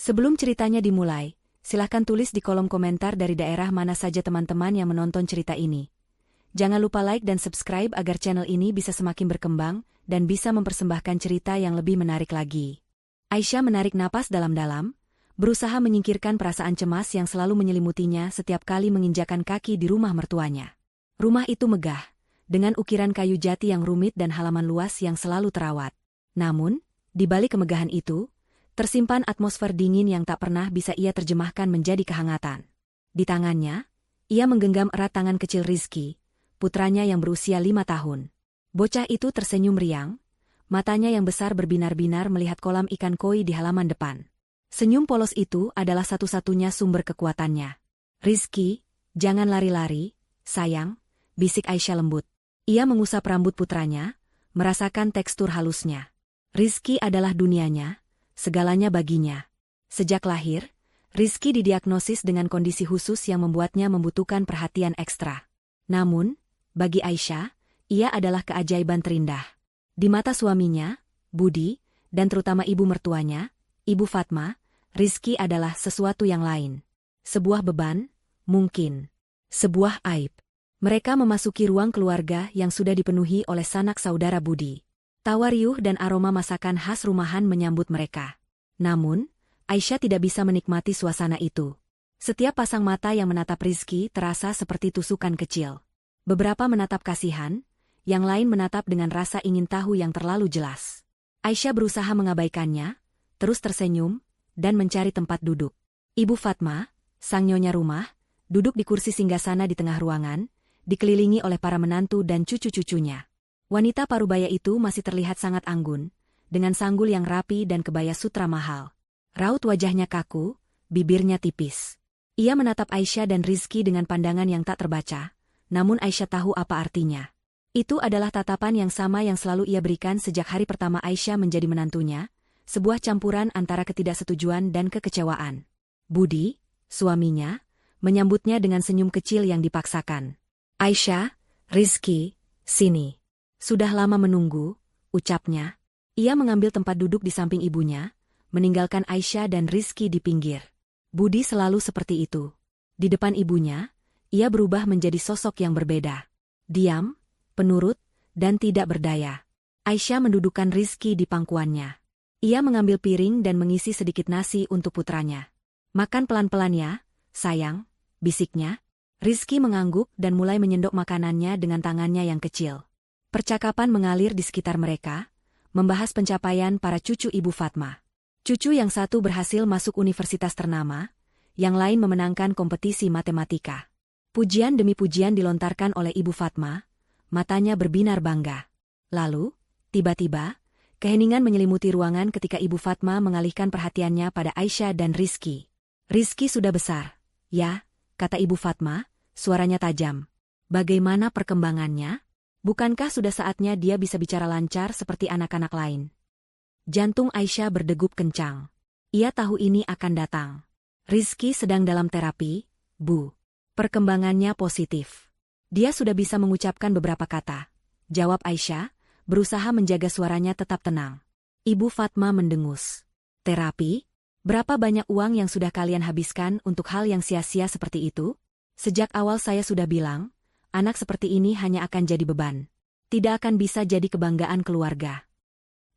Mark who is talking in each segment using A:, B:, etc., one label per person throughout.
A: Sebelum ceritanya dimulai, silahkan tulis di kolom komentar dari daerah mana saja teman-teman yang menonton cerita ini. Jangan lupa like dan subscribe agar channel ini bisa semakin berkembang dan bisa mempersembahkan cerita yang lebih menarik lagi. Aisyah menarik napas dalam-dalam, berusaha menyingkirkan perasaan cemas yang selalu menyelimutinya setiap kali menginjakan kaki di rumah mertuanya. Rumah itu megah, dengan ukiran kayu jati yang rumit dan halaman luas yang selalu terawat. Namun, di balik kemegahan itu, tersimpan atmosfer dingin yang tak pernah bisa ia terjemahkan menjadi kehangatan. Di tangannya, ia menggenggam erat tangan kecil Rizky, putranya yang berusia 5 tahun. Bocah itu tersenyum riang, matanya yang besar berbinar-binar melihat kolam ikan koi di halaman depan. Senyum polos itu adalah satu-satunya sumber kekuatannya. "Rizky, jangan lari-lari, sayang," bisik Aisyah lembut. Ia mengusap rambut putranya, merasakan tekstur halusnya. Rizky adalah dunianya, segalanya baginya. Sejak lahir, Rizky didiagnosis dengan kondisi khusus yang membuatnya membutuhkan perhatian ekstra. Namun, bagi Aisyah, ia adalah keajaiban terindah. Di mata suaminya, Budi, dan terutama ibu mertuanya, Ibu Fatma, Rizky adalah sesuatu yang lain. Sebuah beban, mungkin. Sebuah aib. Mereka memasuki ruang keluarga yang sudah dipenuhi oleh sanak saudara Budi. Tawa riuh dan aroma masakan khas rumahan menyambut mereka. Namun, Aisyah tidak bisa menikmati suasana itu. Setiap pasang mata yang menatap Rizky terasa seperti tusukan kecil. Beberapa menatap kasihan, yang lain menatap dengan rasa ingin tahu yang terlalu jelas. Aisyah berusaha mengabaikannya, terus tersenyum, dan mencari tempat duduk. Ibu Fatma, sang nyonya rumah, duduk di kursi singgasana di tengah ruangan, dikelilingi oleh para menantu dan cucu-cucunya. Wanita parubaya itu masih terlihat sangat anggun, dengan sanggul yang rapi dan kebaya sutra mahal. Raut wajahnya kaku, bibirnya tipis. Ia menatap Aisyah dan Rizky dengan pandangan yang tak terbaca, namun Aisyah tahu apa artinya. Itu adalah tatapan yang sama yang selalu ia berikan sejak hari pertama Aisyah menjadi menantunya, sebuah campuran antara ketidaksetujuan dan kekecewaan. Budi, suaminya, menyambutnya dengan senyum kecil yang dipaksakan. "Aisyah, Rizky, sini. Sudah lama menunggu," ucapnya. Ia mengambil tempat duduk di samping ibunya, meninggalkan Aisyah dan Rizky di pinggir. Budi selalu seperti itu. Di depan ibunya, ia berubah menjadi sosok yang berbeda. Diam, penurut, dan tidak berdaya. Aisyah mendudukkan Rizky di pangkuannya. Ia mengambil piring dan mengisi sedikit nasi untuk putranya. "Makan pelan-pelan ya, sayang," bisiknya. Rizky mengangguk dan mulai menyendok makanannya dengan tangannya yang kecil. Percakapan mengalir di sekitar mereka, membahas pencapaian para cucu Ibu Fatma. Cucu yang satu berhasil masuk universitas ternama, yang lain memenangkan kompetisi matematika. Pujian demi pujian dilontarkan oleh Ibu Fatma, matanya berbinar bangga. Lalu, tiba-tiba, keheningan menyelimuti ruangan ketika Ibu Fatma mengalihkan perhatiannya pada Aisyah dan Rizky. "Rizky sudah besar, ya," kata Ibu Fatma, suaranya tajam. "Bagaimana perkembangannya? Bukankah sudah saatnya dia bisa bicara lancar seperti anak-anak lain?" Jantung Aisyah berdegup kencang. Ia tahu ini akan datang. "Rizky sedang dalam terapi, Bu. Perkembangannya positif. Dia sudah bisa mengucapkan beberapa kata," jawab Aisyah, berusaha menjaga suaranya tetap tenang. Ibu Fatma mendengus. "Terapi? Berapa banyak uang yang sudah kalian habiskan untuk hal yang sia-sia seperti itu? Sejak awal saya sudah bilang, anak seperti ini hanya akan jadi beban. Tidak akan bisa jadi kebanggaan keluarga."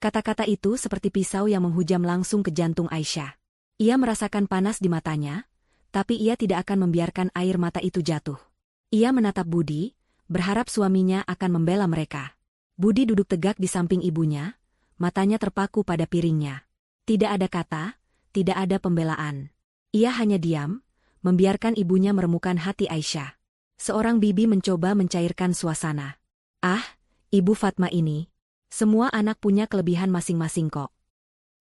A: Kata-kata itu seperti pisau yang menghujam langsung ke jantung Aisyah. Ia merasakan panas di matanya, tapi ia tidak akan membiarkan air mata itu jatuh. Ia menatap Budi, berharap suaminya akan membela mereka. Budi duduk tegak di samping ibunya, matanya terpaku pada piringnya. Tidak ada kata, tidak ada pembelaan. Ia hanya diam, membiarkan ibunya meremukan hati Aisyah. Seorang bibi mencoba mencairkan suasana. "Ah, Ibu Fatma ini, semua anak punya kelebihan masing-masing kok."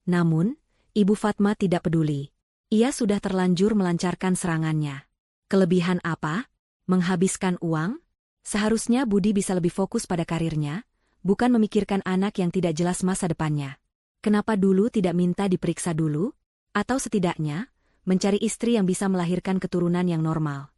A: Namun, Ibu Fatma tidak peduli. Ia sudah terlanjur melancarkan serangannya. Kelebihan apa? Menghabiskan uang? Seharusnya Budi bisa lebih fokus pada karirnya, bukan memikirkan anak yang tidak jelas masa depannya. Kenapa dulu tidak minta diperiksa dulu? Atau setidaknya, mencari istri yang bisa melahirkan keturunan yang normal.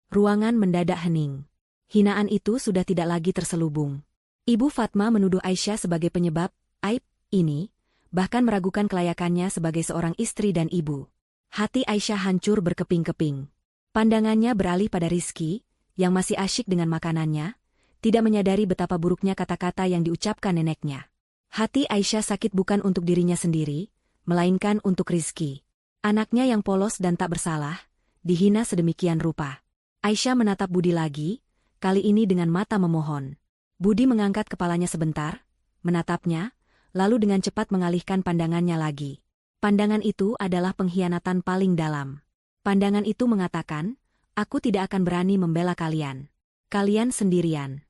A: Ruangan mendadak hening. Hinaan itu sudah tidak lagi terselubung. Ibu Fatma menuduh Aisyah sebagai penyebab aib ini, bahkan meragukan kelayakannya sebagai seorang istri dan ibu. Hati Aisyah hancur berkeping-keping. Pandangannya beralih pada Rizky, yang masih asyik dengan makanannya, tidak menyadari betapa buruknya kata-kata yang diucapkan neneknya. Hati Aisyah sakit bukan untuk dirinya sendiri, melainkan untuk Rizky. Anaknya yang polos dan tak bersalah, dihina sedemikian rupa. Aisyah menatap Budi lagi, kali ini dengan mata memohon. Budi mengangkat kepalanya sebentar, menatapnya, lalu dengan cepat mengalihkan pandangannya lagi. Pandangan itu adalah pengkhianatan paling dalam. Pandangan itu mengatakan, aku tidak akan berani membela kalian. Kalian sendirian.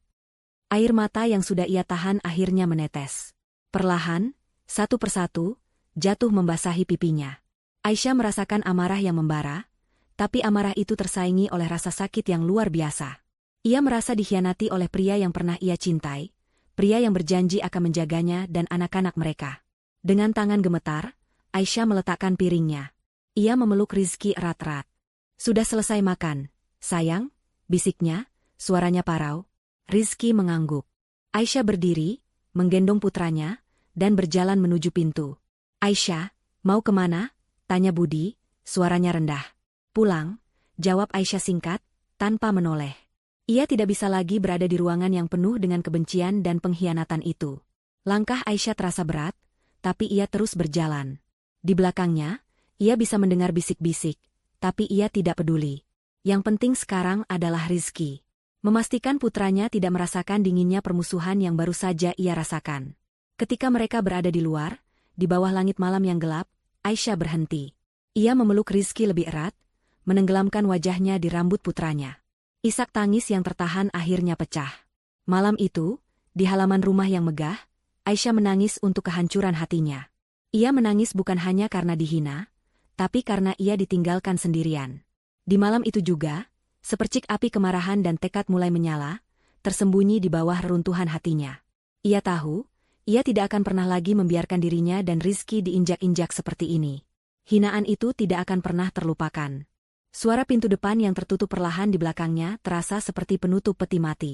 A: Air mata yang sudah ia tahan akhirnya menetes. Perlahan, satu persatu, jatuh membasahi pipinya. Aisyah merasakan amarah yang membara, tapi amarah itu tersaingi oleh rasa sakit yang luar biasa. Ia merasa dikhianati oleh pria yang pernah ia cintai, pria yang berjanji akan menjaganya dan anak-anak mereka. Dengan tangan gemetar, Aisyah meletakkan piringnya. Ia memeluk Rizky erat-erat. Sudah selesai makan, sayang, bisiknya, suaranya parau. Rizky mengangguk. Aisyah berdiri, menggendong putranya, dan berjalan menuju pintu. Aisyah, mau kemana? Tanya Budi, suaranya rendah. Pulang, jawab Aisyah singkat, tanpa menoleh. Ia tidak bisa lagi berada di ruangan yang penuh dengan kebencian dan pengkhianatan itu. Langkah Aisyah terasa berat, tapi ia terus berjalan. Di belakangnya, ia bisa mendengar bisik-bisik, tapi ia tidak peduli. Yang penting sekarang adalah Rizky. Memastikan putranya tidak merasakan dinginnya permusuhan yang baru saja ia rasakan. Ketika mereka berada di luar, di bawah langit malam yang gelap, Aisyah berhenti. Ia memeluk Rizky lebih erat, menenggelamkan wajahnya di rambut putranya. Isak tangis yang tertahan akhirnya pecah. Malam itu, di halaman rumah yang megah, Aisyah menangis untuk kehancuran hatinya. Ia menangis bukan hanya karena dihina, tapi karena ia ditinggalkan sendirian. Di malam itu juga, sepercik api kemarahan dan tekad mulai menyala, tersembunyi di bawah reruntuhan hatinya. Ia tahu, ia tidak akan pernah lagi membiarkan dirinya dan Rizky diinjak-injak seperti ini. Hinaan itu tidak akan pernah terlupakan. Suara pintu depan yang tertutup perlahan di belakangnya terasa seperti penutup peti mati.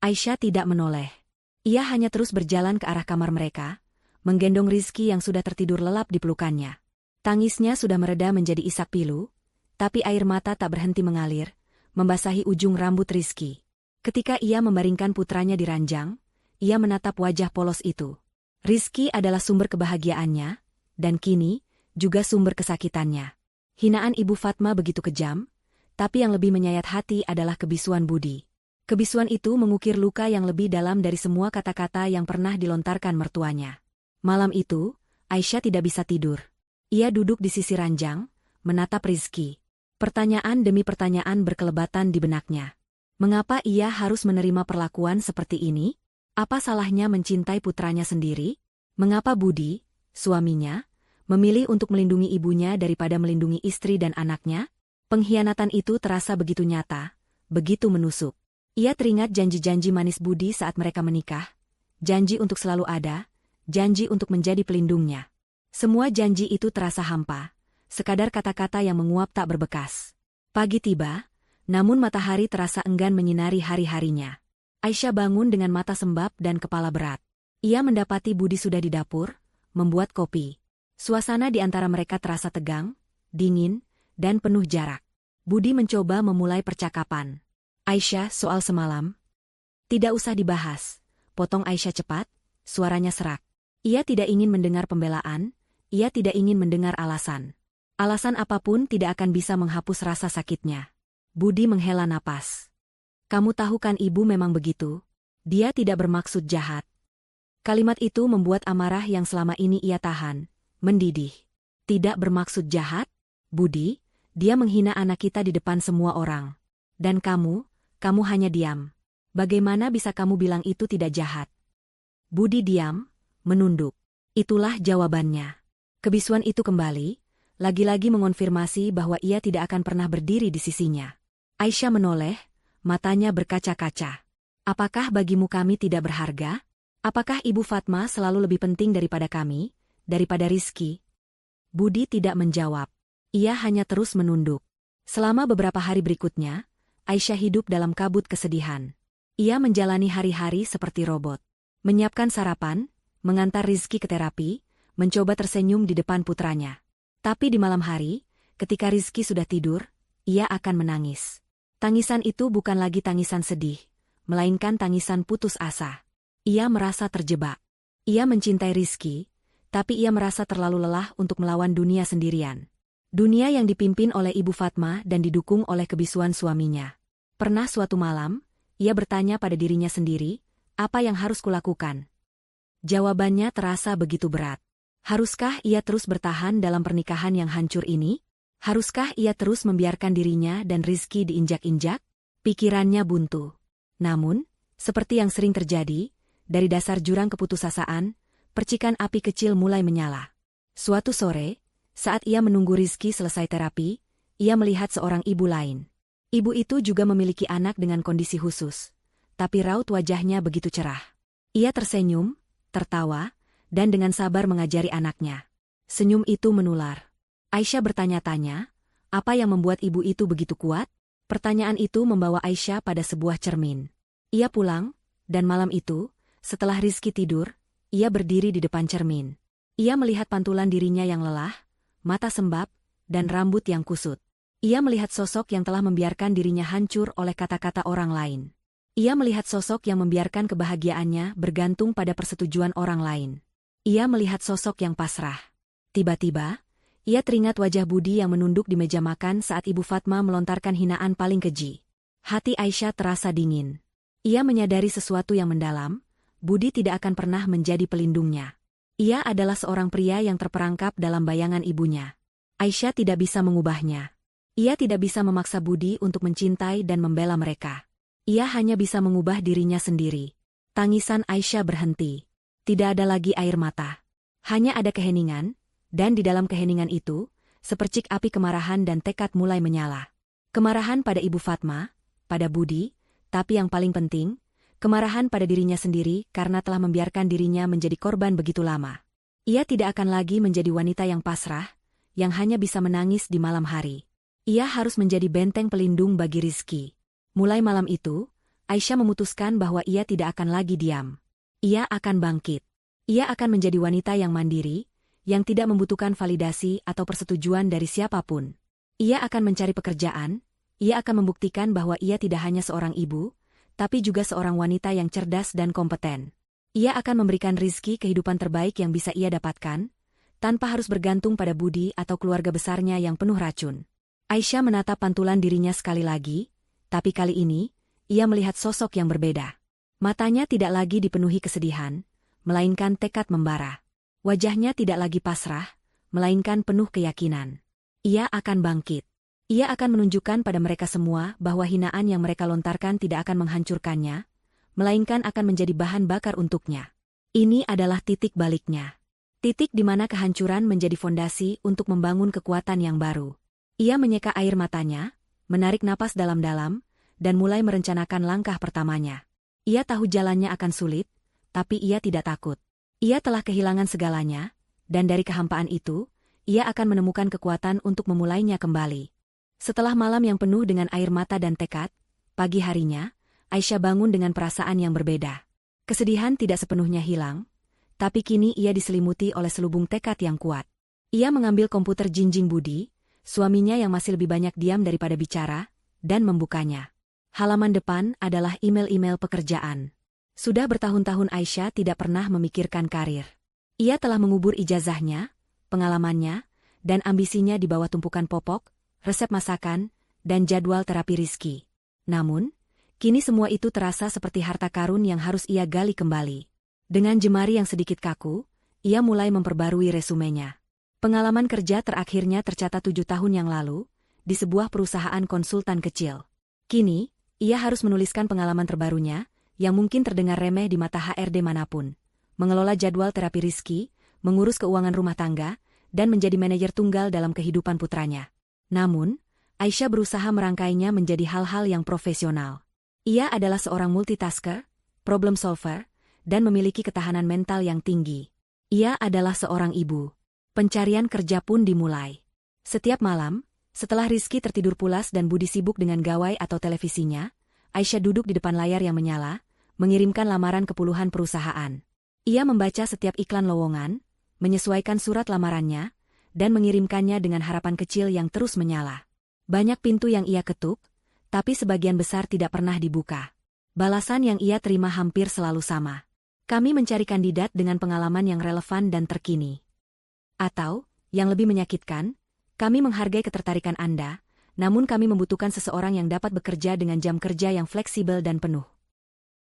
A: Aisyah tidak menoleh. Ia hanya terus berjalan ke arah kamar mereka, menggendong Rizky yang sudah tertidur lelap di pelukannya. Tangisnya sudah mereda menjadi isak pilu, tapi air mata tak berhenti mengalir, membasahi ujung rambut Rizky. Ketika ia membaringkan putranya di ranjang, ia menatap wajah polos itu. Rizky adalah sumber kebahagiaannya, dan kini, juga sumber kesakitannya. Hinaan Ibu Fatma begitu kejam, tapi yang lebih menyayat hati adalah kebisuan Budi. Kebisuan itu mengukir luka yang lebih dalam dari semua kata-kata yang pernah dilontarkan mertuanya. Malam itu, Aisyah tidak bisa tidur. Ia duduk di sisi ranjang, menatap Rizky. Pertanyaan demi pertanyaan berkelebatan di benaknya. Mengapa ia harus menerima perlakuan seperti ini? Apa salahnya mencintai putranya sendiri? Mengapa Budi, suaminya, memilih untuk melindungi ibunya daripada melindungi istri dan anaknya? Pengkhianatan itu terasa begitu nyata, begitu menusuk. Ia teringat janji-janji manis Budi saat mereka menikah, janji untuk selalu ada, janji untuk menjadi pelindungnya. Semua janji itu terasa hampa, sekadar kata-kata yang menguap tak berbekas. Pagi tiba, namun matahari terasa enggan menyinari hari-harinya. Aisyah bangun dengan mata sembab dan kepala berat. Ia mendapati Budi sudah di dapur, membuat kopi. Suasana di antara mereka terasa tegang, dingin, dan penuh jarak. Budi mencoba memulai percakapan. Aisyah, soal semalam. Tidak usah dibahas, potong Aisyah cepat, suaranya serak. Ia tidak ingin mendengar pembelaan, ia tidak ingin mendengar alasan. Alasan apapun tidak akan bisa menghapus rasa sakitnya. Budi menghela napas. Kamu tahu kan ibu memang begitu? Dia tidak bermaksud jahat. Kalimat itu membuat amarah yang selama ini ia tahan, mendidih. Tidak bermaksud jahat? Budi, dia menghina anak kita di depan semua orang. Dan kamu hanya diam. Bagaimana bisa kamu bilang itu tidak jahat? Budi diam, menunduk. Itulah jawabannya. Kebisuan itu kembali, lagi-lagi mengonfirmasi bahwa ia tidak akan pernah berdiri di sisinya. Aisyah menoleh, matanya berkaca-kaca. Apakah bagimu kami tidak berharga? Apakah Ibu Fatma selalu lebih penting daripada kami, daripada Rizky? Budi tidak menjawab. Ia hanya terus menunduk. Selama beberapa hari berikutnya, Aisyah hidup dalam kabut kesedihan. Ia menjalani hari-hari seperti robot. Menyiapkan sarapan, mengantar Rizky ke terapi, mencoba tersenyum di depan putranya. Tapi di malam hari, ketika Rizky sudah tidur, ia akan menangis. Tangisan itu bukan lagi tangisan sedih, melainkan tangisan putus asa. Ia merasa terjebak. Ia mencintai Rizky, tapi ia merasa terlalu lelah untuk melawan dunia sendirian. Dunia yang dipimpin oleh Ibu Fatma dan didukung oleh kebisuan suaminya. Pernah suatu malam, ia bertanya pada dirinya sendiri, apa yang harus kulakukan? Jawabannya terasa begitu berat. Haruskah ia terus bertahan dalam pernikahan yang hancur ini? Haruskah ia terus membiarkan dirinya dan Rizky diinjak-injak? Pikirannya buntu. Namun, seperti yang sering terjadi, dari dasar jurang keputusasaan, percikan api kecil mulai menyala. Suatu sore, saat ia menunggu Rizky selesai terapi, ia melihat seorang ibu lain. Ibu itu juga memiliki anak dengan kondisi khusus, tapi raut wajahnya begitu cerah. Ia tersenyum, tertawa, dan dengan sabar mengajari anaknya. Senyum itu menular. Aisyah bertanya-tanya, apa yang membuat ibu itu begitu kuat? Pertanyaan itu membawa Aisyah pada sebuah cermin. Ia pulang, dan malam itu, setelah Rizky tidur, ia berdiri di depan cermin. Ia melihat pantulan dirinya yang lelah, mata sembab, dan rambut yang kusut. Ia melihat sosok yang telah membiarkan dirinya hancur oleh kata-kata orang lain. Ia melihat sosok yang membiarkan kebahagiaannya bergantung pada persetujuan orang lain. Ia melihat sosok yang pasrah. Tiba-tiba, ia teringat wajah Budi yang menunduk di meja makan saat Ibu Fatma melontarkan hinaan paling keji. Hati Aisyah terasa dingin. Ia menyadari sesuatu yang mendalam, Budi tidak akan pernah menjadi pelindungnya. Ia adalah seorang pria yang terperangkap dalam bayangan ibunya. Aisyah tidak bisa mengubahnya. Ia tidak bisa memaksa Budi untuk mencintai dan membela mereka. Ia hanya bisa mengubah dirinya sendiri. Tangisan Aisyah berhenti. Tidak ada lagi air mata. Hanya ada keheningan, dan di dalam keheningan itu, sepercik api kemarahan dan tekad mulai menyala. Kemarahan pada Ibu Fatma, pada Budi, tapi yang paling penting, kemarahan pada dirinya sendiri karena telah membiarkan dirinya menjadi korban begitu lama. Ia tidak akan lagi menjadi wanita yang pasrah, yang hanya bisa menangis di malam hari. Ia harus menjadi benteng pelindung bagi Rizky. Mulai malam itu, Aisyah memutuskan bahwa ia tidak akan lagi diam. Ia akan bangkit. Ia akan menjadi wanita yang mandiri, yang tidak membutuhkan validasi atau persetujuan dari siapapun. Ia akan mencari pekerjaan, ia akan membuktikan bahwa ia tidak hanya seorang ibu, tapi juga seorang wanita yang cerdas dan kompeten. Ia akan memberikan Rizky kehidupan terbaik yang bisa ia dapatkan, tanpa harus bergantung pada Budi atau keluarga besarnya yang penuh racun. Aisyah menatap pantulan dirinya sekali lagi, tapi kali ini, ia melihat sosok yang berbeda. Matanya tidak lagi dipenuhi kesedihan, melainkan tekad membara. Wajahnya tidak lagi pasrah, melainkan penuh keyakinan. Ia akan bangkit. Ia akan menunjukkan pada mereka semua bahwa hinaan yang mereka lontarkan tidak akan menghancurkannya, melainkan akan menjadi bahan bakar untuknya. Ini adalah titik baliknya. Titik di mana kehancuran menjadi fondasi untuk membangun kekuatan yang baru. Ia menyeka air matanya, menarik napas dalam-dalam, dan mulai merencanakan langkah pertamanya. Ia tahu jalannya akan sulit, tapi ia tidak takut. Ia telah kehilangan segalanya, dan dari kehampaan itu, ia akan menemukan kekuatan untuk memulainya kembali. Setelah malam yang penuh dengan air mata dan tekad, pagi harinya, Aisyah bangun dengan perasaan yang berbeda. Kesedihan tidak sepenuhnya hilang, tapi kini ia diselimuti oleh selubung tekad yang kuat. Ia mengambil komputer Jinjing Budi, suaminya yang masih lebih banyak diam daripada bicara, dan membukanya. Halaman depan adalah email-email pekerjaan. Sudah bertahun-tahun Aisyah tidak pernah memikirkan karir. Ia telah mengubur ijazahnya, pengalamannya, dan ambisinya di bawah tumpukan popok, resep masakan, dan jadwal terapi Rizky. Namun, kini semua itu terasa seperti harta karun yang harus ia gali kembali. Dengan jemari yang sedikit kaku, ia mulai memperbarui resumenya. Pengalaman kerja terakhirnya tercatat 7 tahun yang lalu, di sebuah perusahaan konsultan kecil. Kini, ia harus menuliskan pengalaman terbarunya, yang mungkin terdengar remeh di mata HRD manapun. Mengelola jadwal terapi Rizky, mengurus keuangan rumah tangga, dan menjadi manajer tunggal dalam kehidupan putranya. Namun, Aisyah berusaha merangkainya menjadi hal-hal yang profesional. Ia adalah seorang multitasker, problem solver, dan memiliki ketahanan mental yang tinggi. Ia adalah seorang ibu. Pencarian kerja pun dimulai. Setiap malam, setelah Rizky tertidur pulas dan Budi sibuk dengan gawai atau televisinya, Aisyah duduk di depan layar yang menyala, mengirimkan lamaran ke puluhan perusahaan. Ia membaca setiap iklan lowongan, menyesuaikan surat lamarannya, dan mengirimkannya dengan harapan kecil yang terus menyala. Banyak pintu yang ia ketuk, tapi sebagian besar tidak pernah dibuka. Balasan yang ia terima hampir selalu sama. Kami mencari kandidat dengan pengalaman yang relevan dan terkini. Atau, yang lebih menyakitkan, kami menghargai ketertarikan Anda, namun kami membutuhkan seseorang yang dapat bekerja dengan jam kerja yang fleksibel dan penuh.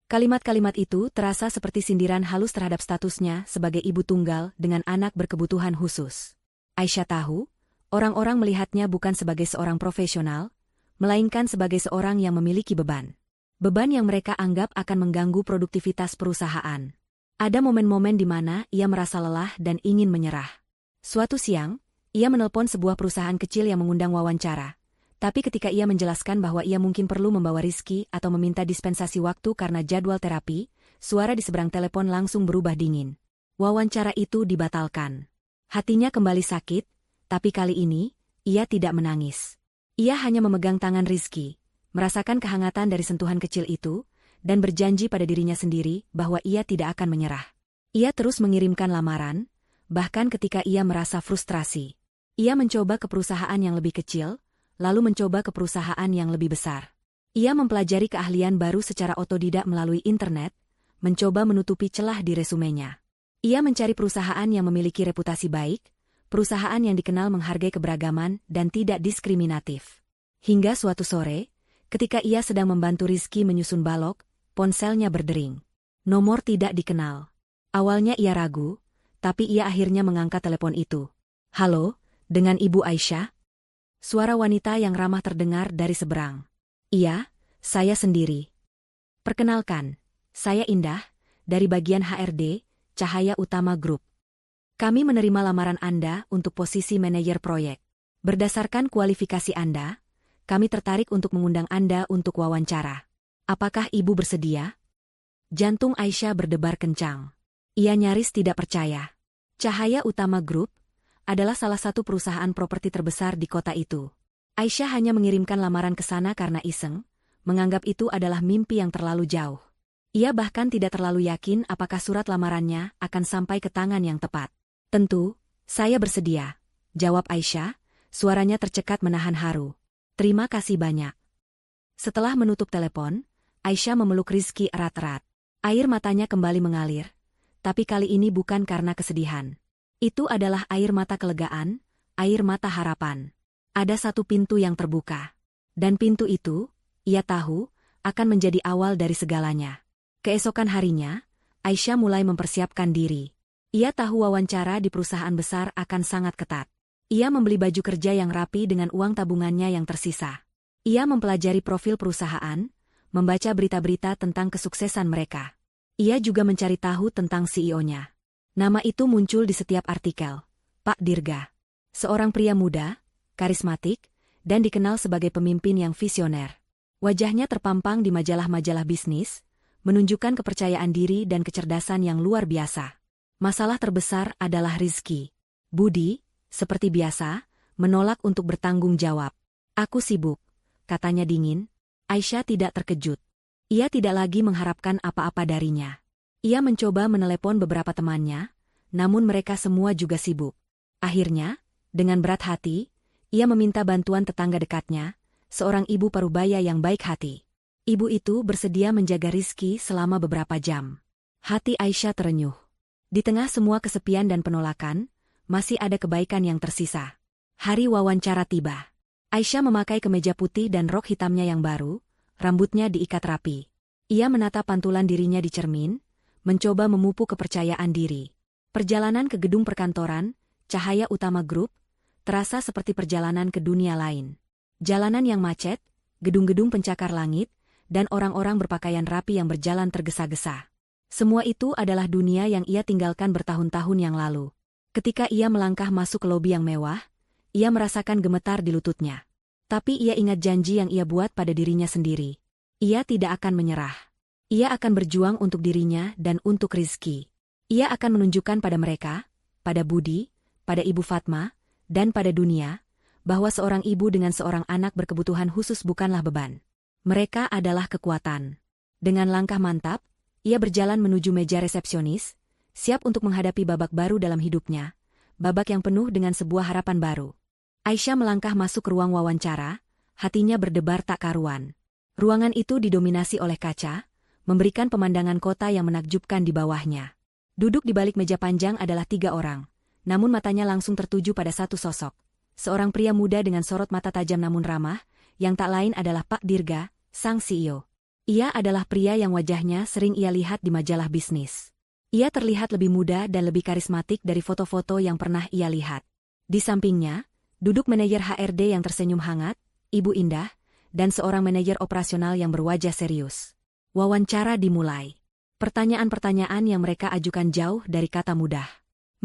A: Kalimat-kalimat itu terasa seperti sindiran halus terhadap statusnya sebagai ibu tunggal dengan anak berkebutuhan khusus. Aisyah tahu, orang-orang melihatnya bukan sebagai seorang profesional, melainkan sebagai seorang yang memiliki beban. Beban yang mereka anggap akan mengganggu produktivitas perusahaan. Ada momen-momen di mana ia merasa lelah dan ingin menyerah. Suatu siang, ia menelpon sebuah perusahaan kecil yang mengundang wawancara. Tapi ketika ia menjelaskan bahwa ia mungkin perlu membawa Rizky atau meminta dispensasi waktu karena jadwal terapi, suara di seberang telepon langsung berubah dingin. Wawancara itu dibatalkan. Hatinya kembali sakit, tapi kali ini, ia tidak menangis. Ia hanya memegang tangan Rizky, merasakan kehangatan dari sentuhan kecil itu, dan berjanji pada dirinya sendiri bahwa ia tidak akan menyerah. Ia terus mengirimkan lamaran, bahkan ketika ia merasa frustrasi. Ia mencoba ke perusahaan yang lebih kecil, lalu mencoba ke perusahaan yang lebih besar. Ia mempelajari keahlian baru secara otodidak melalui internet, mencoba menutupi celah di resumenya. Ia mencari perusahaan yang memiliki reputasi baik, perusahaan yang dikenal menghargai keberagaman dan tidak diskriminatif. Hingga suatu sore, ketika ia sedang membantu Rizky menyusun balok, ponselnya berdering. Nomor tidak dikenal. Awalnya ia ragu, tapi ia akhirnya mengangkat telepon itu. "Halo, dengan Ibu Aisyah?" Suara wanita yang ramah terdengar dari seberang. "Iya, saya sendiri." "Perkenalkan, saya Indah, dari bagian HRD, Cahaya Utama Group. Kami menerima lamaran Anda untuk posisi manajer proyek. Berdasarkan kualifikasi Anda, kami tertarik untuk mengundang Anda untuk wawancara. Apakah Ibu bersedia?" Jantung Aisyah berdebar kencang. Ia nyaris tidak percaya. Cahaya Utama Group adalah salah satu perusahaan properti terbesar di kota itu. Aisyah hanya mengirimkan lamaran ke sana karena iseng, menganggap itu adalah mimpi yang terlalu jauh. Ia bahkan tidak terlalu yakin apakah surat lamarannya akan sampai ke tangan yang tepat. "Tentu, saya bersedia," jawab Aisyah, suaranya tercekat menahan haru. "Terima kasih banyak." Setelah menutup telepon, Aisyah memeluk Rizky erat-erat. Air matanya kembali mengalir, tapi kali ini bukan karena kesedihan. Itu adalah air mata kelegaan, air mata harapan. Ada satu pintu yang terbuka. Dan pintu itu, ia tahu, akan menjadi awal dari segalanya. Keesokan harinya, Aisyah mulai mempersiapkan diri. Ia tahu wawancara di perusahaan besar akan sangat ketat. Ia membeli baju kerja yang rapi dengan uang tabungannya yang tersisa. Ia mempelajari profil perusahaan, membaca berita-berita tentang kesuksesan mereka. Ia juga mencari tahu tentang CEO-nya. Nama itu muncul di setiap artikel. Pak Dirga. Seorang pria muda, karismatik, dan dikenal sebagai pemimpin yang visioner. Wajahnya terpampang di majalah-majalah bisnis, menunjukkan kepercayaan diri dan kecerdasan yang luar biasa. Masalah terbesar adalah Rizky. Budi, seperti biasa, menolak untuk bertanggung jawab. "Aku sibuk," katanya dingin. Aisyah tidak terkejut. Ia tidak lagi mengharapkan apa-apa darinya. Ia mencoba menelepon beberapa temannya, namun mereka semua juga sibuk. Akhirnya, dengan berat hati, ia meminta bantuan tetangga dekatnya, seorang ibu parubaya yang baik hati. Ibu itu bersedia menjaga Rizky selama beberapa jam. Hati Aisyah terenyuh. Di tengah semua kesepian dan penolakan, masih ada kebaikan yang tersisa. Hari wawancara tiba. Aisyah memakai kemeja putih dan rok hitamnya yang baru, rambutnya diikat rapi. Ia menatap pantulan dirinya di cermin, mencoba memupuk kepercayaan diri. Perjalanan ke gedung perkantoran, Cahaya Utama Group, terasa seperti perjalanan ke dunia lain. Jalanan yang macet, gedung-gedung pencakar langit, dan orang-orang berpakaian rapi yang berjalan tergesa-gesa. Semua itu adalah dunia yang ia tinggalkan bertahun-tahun yang lalu. Ketika ia melangkah masuk ke lobi yang mewah, ia merasakan gemetar di lututnya. Tapi ia ingat janji yang ia buat pada dirinya sendiri. Ia tidak akan menyerah. Ia akan berjuang untuk dirinya dan untuk Rizky. Ia akan menunjukkan pada mereka, pada Budi, pada Ibu Fatma, dan pada dunia, bahwa seorang ibu dengan seorang anak berkebutuhan khusus bukanlah beban. Mereka adalah kekuatan. Dengan langkah mantap, ia berjalan menuju meja resepsionis, siap untuk menghadapi babak baru dalam hidupnya, babak yang penuh dengan sebuah harapan baru. Aisyah melangkah masuk ke ruang wawancara, hatinya berdebar tak karuan. Ruangan itu didominasi oleh kaca, memberikan pemandangan kota yang menakjubkan di bawahnya. Duduk di balik meja panjang adalah 3 orang, namun matanya langsung tertuju pada satu sosok. Seorang pria muda dengan sorot mata tajam namun ramah, yang tak lain adalah Pak Dirga, sang CEO. Ia adalah pria yang wajahnya sering ia lihat di majalah bisnis. Ia terlihat lebih muda dan lebih karismatik dari foto-foto yang pernah ia lihat. Di sampingnya, duduk manajer HRD yang tersenyum hangat, Ibu Indah, dan seorang manajer operasional yang berwajah serius. Wawancara dimulai. Pertanyaan-pertanyaan yang mereka ajukan jauh dari kata mudah.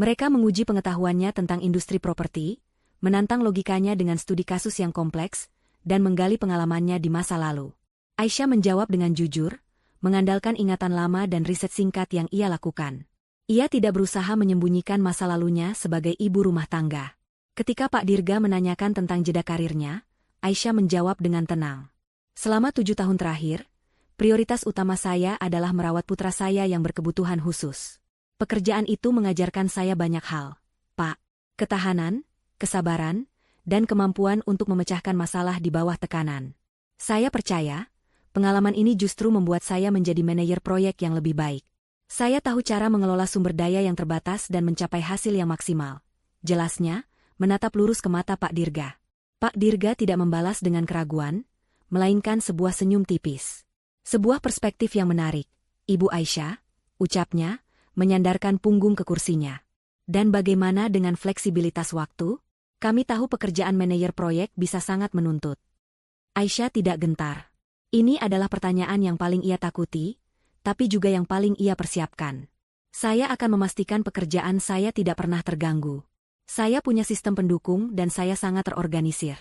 A: Mereka menguji pengetahuannya tentang industri properti, menantang logikanya dengan studi kasus yang kompleks, dan menggali pengalamannya di masa lalu. Aisyah menjawab dengan jujur, mengandalkan ingatan lama dan riset singkat yang ia lakukan. Ia tidak berusaha menyembunyikan masa lalunya sebagai ibu rumah tangga. Ketika Pak Dirga menanyakan tentang jeda karirnya, Aisyah menjawab dengan tenang. Selama 7 tahun terakhir, prioritas utama saya adalah merawat putra saya yang berkebutuhan khusus. Pekerjaan itu mengajarkan saya banyak hal, Pak. Ketahanan, kesabaran, dan kemampuan untuk memecahkan masalah di bawah tekanan. Saya percaya, pengalaman ini justru membuat saya menjadi manajer proyek yang lebih baik. Saya tahu cara mengelola sumber daya yang terbatas dan mencapai hasil yang maksimal. Jelasnya, menatap lurus ke mata Pak Dirga. Pak Dirga tidak membalas dengan keraguan, melainkan sebuah senyum tipis. Sebuah perspektif yang menarik, Ibu Aisyah, ucapnya, menyandarkan punggung ke kursinya. Dan bagaimana dengan fleksibilitas waktu? Kami tahu pekerjaan manajer proyek bisa sangat menuntut. Aisyah tidak gentar. Ini adalah pertanyaan yang paling ia takuti, tapi juga yang paling ia persiapkan. Saya akan memastikan pekerjaan saya tidak pernah terganggu. Saya punya sistem pendukung dan saya sangat terorganisir.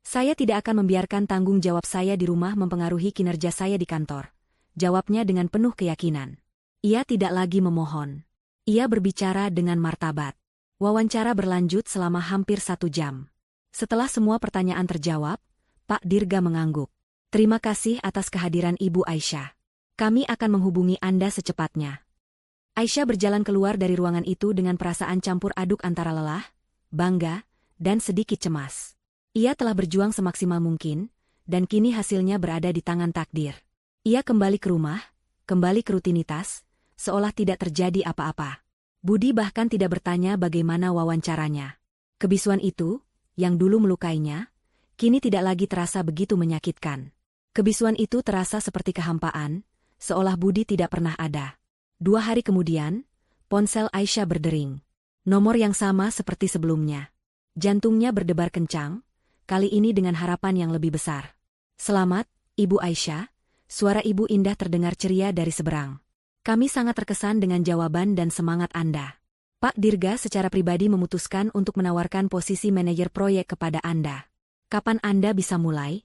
A: Saya tidak akan membiarkan tanggung jawab saya di rumah mempengaruhi kinerja saya di kantor. Jawabnya dengan penuh keyakinan. Ia tidak lagi memohon. Ia berbicara dengan martabat. Wawancara berlanjut selama hampir 1 jam. Setelah semua pertanyaan terjawab, Pak Dirga mengangguk. Terima kasih atas kehadiran Ibu Aisyah. Kami akan menghubungi Anda secepatnya. Aisyah berjalan keluar dari ruangan itu dengan perasaan campur aduk antara lelah, bangga, dan sedikit cemas. Ia telah berjuang semaksimal mungkin, dan kini hasilnya berada di tangan takdir. Ia kembali ke rumah, kembali ke rutinitas, seolah tidak terjadi apa-apa. Budi bahkan tidak bertanya bagaimana wawancaranya. Kebisuan itu, yang dulu melukainya, kini tidak lagi terasa begitu menyakitkan. Kebisuan itu terasa seperti kehampaan, seolah Budi tidak pernah ada. 2 hari kemudian, ponsel Aisyah berdering. Nomor yang sama seperti sebelumnya. Jantungnya berdebar kencang, kali ini dengan harapan yang lebih besar. Selamat, Ibu Aisyah, suara Ibu Indah terdengar ceria dari seberang. Kami sangat terkesan dengan jawaban dan semangat Anda. Pak Dirga secara pribadi memutuskan untuk menawarkan posisi manajer proyek kepada Anda. Kapan Anda bisa mulai?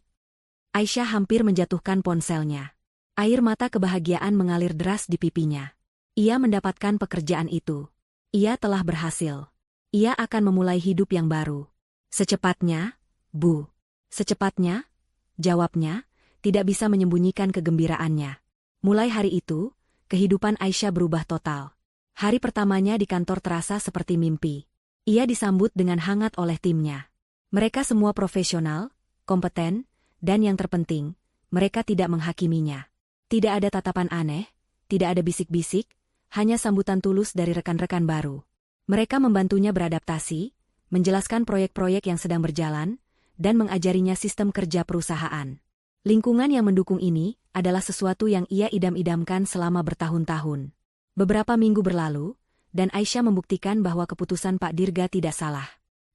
A: Aisyah hampir menjatuhkan ponselnya. Air mata kebahagiaan mengalir deras di pipinya. Ia mendapatkan pekerjaan itu. Ia telah berhasil. Ia akan memulai hidup yang baru. Secepatnya, Bu. Secepatnya, jawabnya, tidak bisa menyembunyikan kegembiraannya. Mulai hari itu, kehidupan Aisyah berubah total. Hari pertamanya di kantor terasa seperti mimpi. Ia disambut dengan hangat oleh timnya. Mereka semua profesional, kompeten, dan yang terpenting, mereka tidak menghakiminya. Tidak ada tatapan aneh, tidak ada bisik-bisik, hanya sambutan tulus dari rekan-rekan baru. Mereka membantunya beradaptasi, menjelaskan proyek-proyek yang sedang berjalan, dan mengajarinya sistem kerja perusahaan. Lingkungan yang mendukung ini adalah sesuatu yang ia idam-idamkan selama bertahun-tahun. Beberapa minggu berlalu, dan Aisyah membuktikan bahwa keputusan Pak Dirga tidak salah.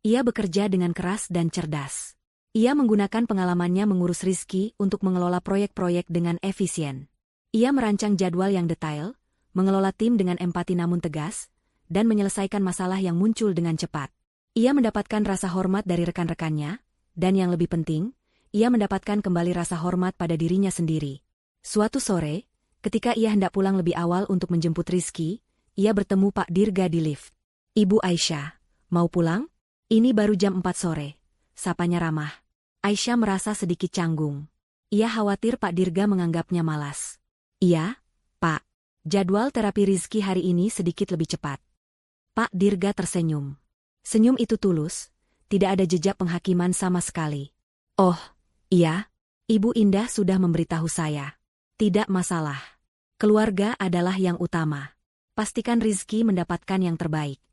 A: Ia bekerja dengan keras dan cerdas. Ia menggunakan pengalamannya mengurus Rizky untuk mengelola proyek-proyek dengan efisien. Ia merancang jadwal yang detail, mengelola tim dengan empati namun tegas, dan menyelesaikan masalah yang muncul dengan cepat. Ia mendapatkan rasa hormat dari rekan-rekannya, dan yang lebih penting, ia mendapatkan kembali rasa hormat pada dirinya sendiri. Suatu sore, ketika ia hendak pulang lebih awal untuk menjemput Rizky, ia bertemu Pak Dirga di lift. Ibu Aisyah, mau pulang? Ini baru jam 4 sore, sapanya ramah. Aisyah merasa sedikit canggung. Ia khawatir Pak Dirga menganggapnya malas. Iya, Pak. Jadwal terapi Rizky hari ini sedikit lebih cepat. Pak Dirga tersenyum. Senyum itu tulus, tidak ada jejak penghakiman sama sekali. Oh, iya, Ibu Indah sudah memberitahu saya. Tidak masalah. Keluarga adalah yang utama. Pastikan Rizky mendapatkan yang terbaik.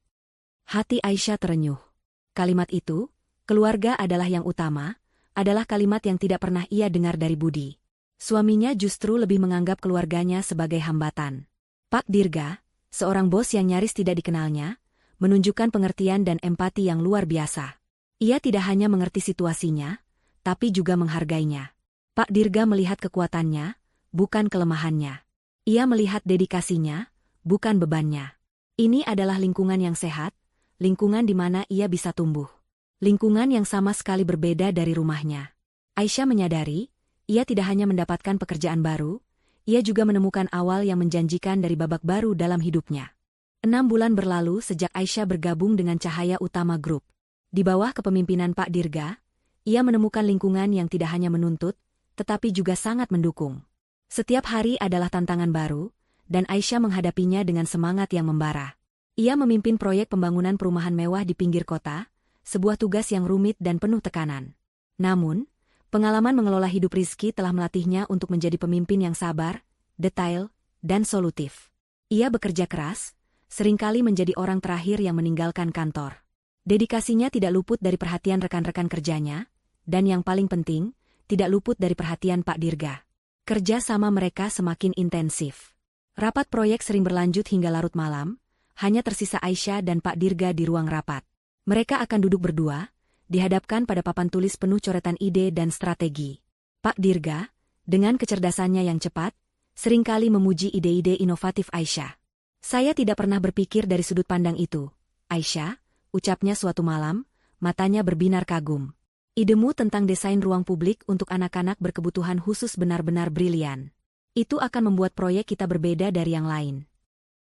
A: Hati Aisyah terenyuh. Kalimat itu, keluarga adalah yang utama, adalah kalimat yang tidak pernah ia dengar dari Budi. Suaminya justru lebih menganggap keluarganya sebagai hambatan. Pak Dirga, seorang bos yang nyaris tidak dikenalnya, menunjukkan pengertian dan empati yang luar biasa. Ia tidak hanya mengerti situasinya, tapi juga menghargainya. Pak Dirga melihat kekuatannya, bukan kelemahannya. Ia melihat dedikasinya, bukan bebannya. Ini adalah lingkungan yang sehat, lingkungan di mana ia bisa tumbuh. Lingkungan yang sama sekali berbeda dari rumahnya. Aisyah menyadari, ia tidak hanya mendapatkan pekerjaan baru, ia juga menemukan awal yang menjanjikan dari babak baru dalam hidupnya. 6 bulan berlalu sejak Aisyah bergabung dengan Cahaya Utama Group. Di bawah kepemimpinan Pak Dirga, ia menemukan lingkungan yang tidak hanya menuntut, tetapi juga sangat mendukung. Setiap hari adalah tantangan baru, dan Aisyah menghadapinya dengan semangat yang membara. Ia memimpin proyek pembangunan perumahan mewah di pinggir kota, sebuah tugas yang rumit dan penuh tekanan. Namun, pengalaman mengelola hidup Rizky telah melatihnya untuk menjadi pemimpin yang sabar, detail, dan solutif. Ia bekerja keras, seringkali menjadi orang terakhir yang meninggalkan kantor. Dedikasinya tidak luput dari perhatian rekan-rekan kerjanya, dan yang paling penting, tidak luput dari perhatian Pak Dirga. Kerja sama mereka semakin intensif. Rapat proyek sering berlanjut hingga larut malam, hanya tersisa Aisyah dan Pak Dirga di ruang rapat. Mereka akan duduk berdua, dihadapkan pada papan tulis penuh coretan ide dan strategi. Pak Dirga, dengan kecerdasannya yang cepat, seringkali memuji ide-ide inovatif Aisyah. Saya tidak pernah berpikir dari sudut pandang itu, Aisyah, ucapnya suatu malam, matanya berbinar kagum. Idemu tentang desain ruang publik untuk anak-anak berkebutuhan khusus benar-benar brilian. Itu akan membuat proyek kita berbeda dari yang lain.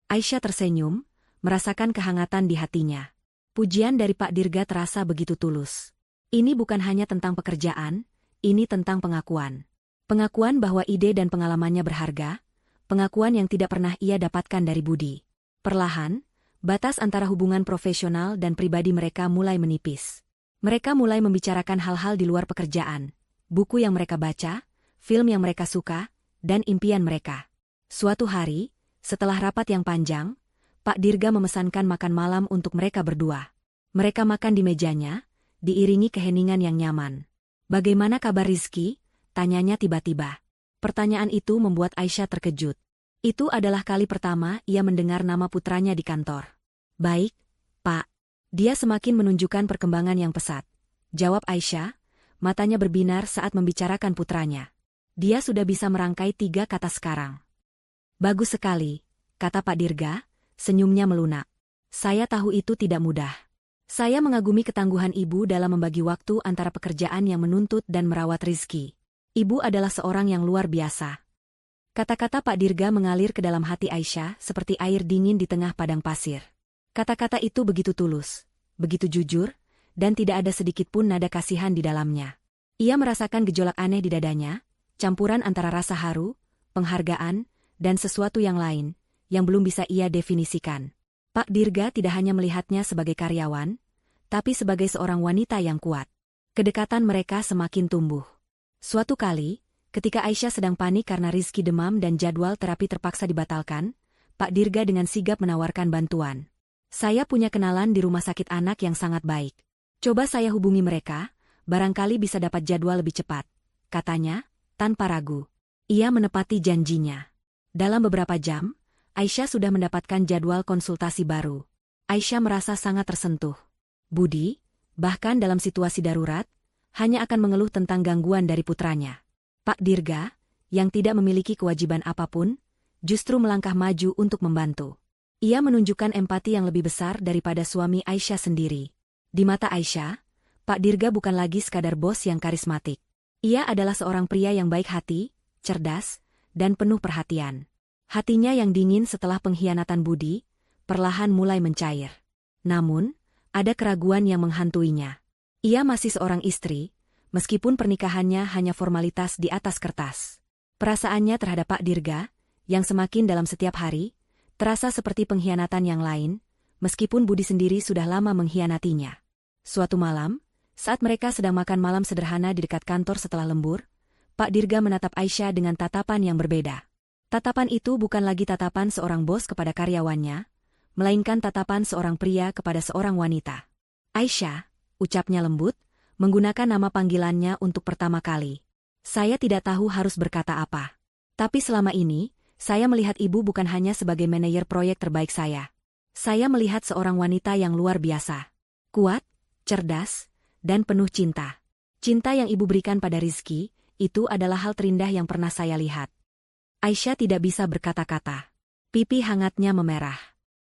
A: Aisyah tersenyum, merasakan kehangatan di hatinya. Pujian dari Pak Dirga terasa begitu tulus. Ini bukan hanya tentang pekerjaan, ini tentang pengakuan. Pengakuan bahwa ide dan pengalamannya berharga, pengakuan yang tidak pernah ia dapatkan dari Budi. Perlahan, batas antara hubungan profesional dan pribadi mereka mulai menipis. Mereka mulai membicarakan hal-hal di luar pekerjaan, buku yang mereka baca, film yang mereka suka, dan impian mereka. Suatu hari, setelah rapat yang panjang, Pak Dirga memesankan makan malam untuk mereka berdua. Mereka makan di mejanya, diiringi keheningan yang nyaman. "Bagaimana kabar Rizky?" tanyanya tiba-tiba. Pertanyaan itu membuat Aisyah terkejut. Itu adalah kali pertama ia mendengar nama putranya di kantor. "Baik, Pak." Dia semakin menunjukkan perkembangan yang pesat. Jawab Aisyah, matanya berbinar saat membicarakan putranya. Dia sudah bisa merangkai 3 kata sekarang. "Bagus sekali," kata Pak Dirga, senyumnya melunak. "Saya tahu itu tidak mudah. Saya mengagumi ketangguhan ibu dalam membagi waktu antara pekerjaan yang menuntut dan merawat Rizky. Ibu adalah seorang yang luar biasa." Kata-kata Pak Dirga mengalir ke dalam hati Aisyah seperti air dingin di tengah padang pasir. Kata-kata itu begitu tulus, begitu jujur, dan tidak ada sedikit pun nada kasihan di dalamnya. Ia merasakan gejolak aneh di dadanya, campuran antara rasa haru, penghargaan, dan sesuatu yang lain, yang belum bisa ia definisikan. Pak Dirga tidak hanya melihatnya sebagai karyawan, tapi sebagai seorang wanita yang kuat. Kedekatan mereka semakin tumbuh. Suatu kali, ketika Aisyah sedang panik karena Rizky demam dan jadwal terapi terpaksa dibatalkan, Pak Dirga dengan sigap menawarkan bantuan. "Saya punya kenalan di rumah sakit anak yang sangat baik. Coba saya hubungi mereka, barangkali bisa dapat jadwal lebih cepat," katanya, tanpa ragu. Ia menepati janjinya. Dalam beberapa jam, Aisyah sudah mendapatkan jadwal konsultasi baru. Aisyah merasa sangat tersentuh. Budi, bahkan dalam situasi darurat, hanya akan mengeluh tentang gangguan dari putranya. Pak Dirga, yang tidak memiliki kewajiban apapun, justru melangkah maju untuk membantu. Ia menunjukkan empati yang lebih besar daripada suami Aisyah sendiri. Di mata Aisyah, Pak Dirga bukan lagi sekadar bos yang karismatik. Ia adalah seorang pria yang baik hati, cerdas, dan penuh perhatian. Hatinya yang dingin setelah pengkhianatan Budi, perlahan mulai mencair. Namun, ada keraguan yang menghantuinya. Ia masih seorang istri, meskipun pernikahannya hanya formalitas di atas kertas. Perasaannya terhadap Pak Dirga, yang semakin dalam setiap hari, terasa seperti pengkhianatan yang lain, meskipun Budi sendiri sudah lama mengkhianatinya. Suatu malam, saat mereka sedang makan malam sederhana di dekat kantor setelah lembur, Pak Dirga menatap Aisyah dengan tatapan yang berbeda. Tatapan itu bukan lagi tatapan seorang bos kepada karyawannya, melainkan tatapan seorang pria kepada seorang wanita. Aisyah, ucapnya lembut, menggunakan nama panggilannya untuk pertama kali. Saya tidak tahu harus berkata apa. Tapi selama ini, saya melihat ibu bukan hanya sebagai manajer proyek terbaik saya. Saya melihat seorang wanita yang luar biasa. Kuat, cerdas, dan penuh cinta. Cinta yang ibu berikan pada Rizky, itu adalah hal terindah yang pernah saya lihat. Aisyah tidak bisa berkata-kata. Pipi hangatnya memerah.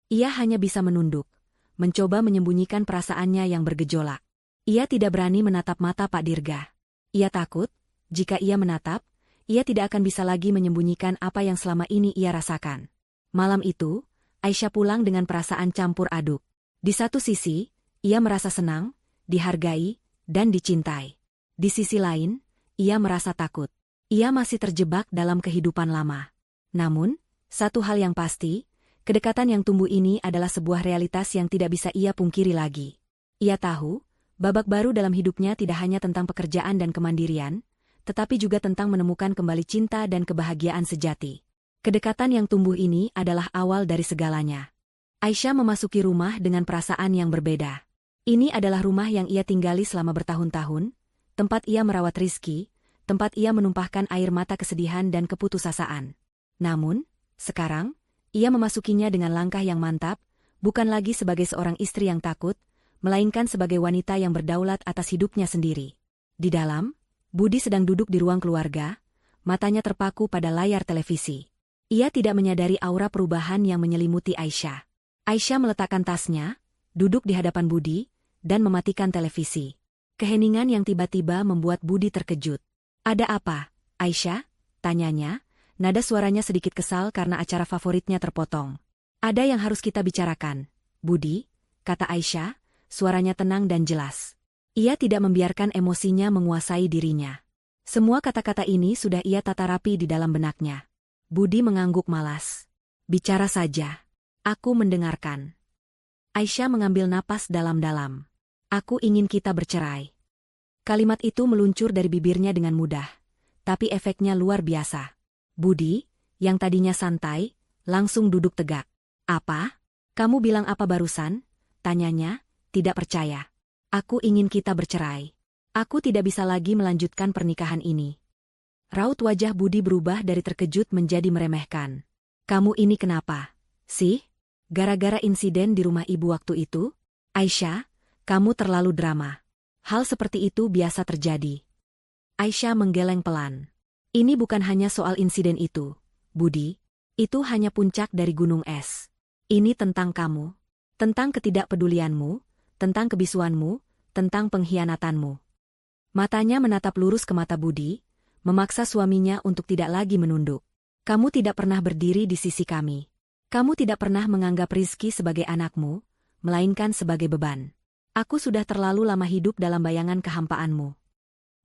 A: Ia hanya bisa menunduk, mencoba menyembunyikan perasaannya yang bergejolak. Ia tidak berani menatap mata Pak Dirga. Ia takut, jika ia menatap, ia tidak akan bisa lagi menyembunyikan apa yang selama ini ia rasakan. Malam itu, Aisyah pulang dengan perasaan campur aduk. Di satu sisi, ia merasa senang, dihargai, dan dicintai. Di sisi lain, ia merasa takut. Ia masih terjebak dalam kehidupan lama. Namun, satu hal yang pasti, kedekatan yang tumbuh ini adalah sebuah realitas yang tidak bisa ia pungkiri lagi. Ia tahu, babak baru dalam hidupnya tidak hanya tentang pekerjaan dan kemandirian, tetapi juga tentang menemukan kembali cinta dan kebahagiaan sejati. Kedekatan yang tumbuh ini adalah awal dari segalanya. Aisyah memasuki rumah dengan perasaan yang berbeda. Ini adalah rumah yang ia tinggali selama bertahun-tahun, tempat ia merawat Rizky, tempat ia menumpahkan air mata kesedihan dan keputusasaan. Namun, sekarang, ia memasukinya dengan langkah yang mantap, bukan lagi sebagai seorang istri yang takut, melainkan sebagai wanita yang berdaulat atas hidupnya sendiri. Di dalam, Budi sedang duduk di ruang keluarga, matanya terpaku pada layar televisi. Ia tidak menyadari aura perubahan yang menyelimuti Aisyah. Aisyah meletakkan tasnya, duduk di hadapan Budi, dan mematikan televisi. Keheningan yang tiba-tiba membuat Budi terkejut. Ada apa, Aisyah? Tanyanya, nada suaranya sedikit kesal karena acara favoritnya terpotong. Ada yang harus kita bicarakan, Budi, kata Aisyah, suaranya tenang dan jelas. Ia tidak membiarkan emosinya menguasai dirinya. Semua kata-kata ini sudah ia tata rapi di dalam benaknya. Budi mengangguk malas. Bicara saja. Aku mendengarkan. Aisyah mengambil napas dalam-dalam. Aku ingin kita bercerai. Kalimat itu meluncur dari bibirnya dengan mudah, tapi efeknya luar biasa. Budi, yang tadinya santai, langsung duduk tegak. Apa? Kamu bilang apa barusan? Tanyanya, tidak percaya. Aku ingin kita bercerai. Aku tidak bisa lagi melanjutkan pernikahan ini. Raut wajah Budi berubah dari terkejut menjadi meremehkan. Kamu ini kenapa? Sih? Gara-gara insiden di rumah ibu waktu itu? Aisyah, kamu terlalu drama. Hal seperti itu biasa terjadi. Aisyah menggeleng pelan. Ini bukan hanya soal insiden itu, Budi. Itu hanya puncak dari gunung es. Ini tentang kamu. Tentang ketidakpedulianmu, tentang kebisuanmu, tentang pengkhianatanmu. Matanya menatap lurus ke mata Budi, memaksa suaminya untuk tidak lagi menunduk. Kamu tidak pernah berdiri di sisi kami. Kamu tidak pernah menganggap Rizky sebagai anakmu, melainkan sebagai beban. Aku sudah terlalu lama hidup dalam bayangan kehampaanmu.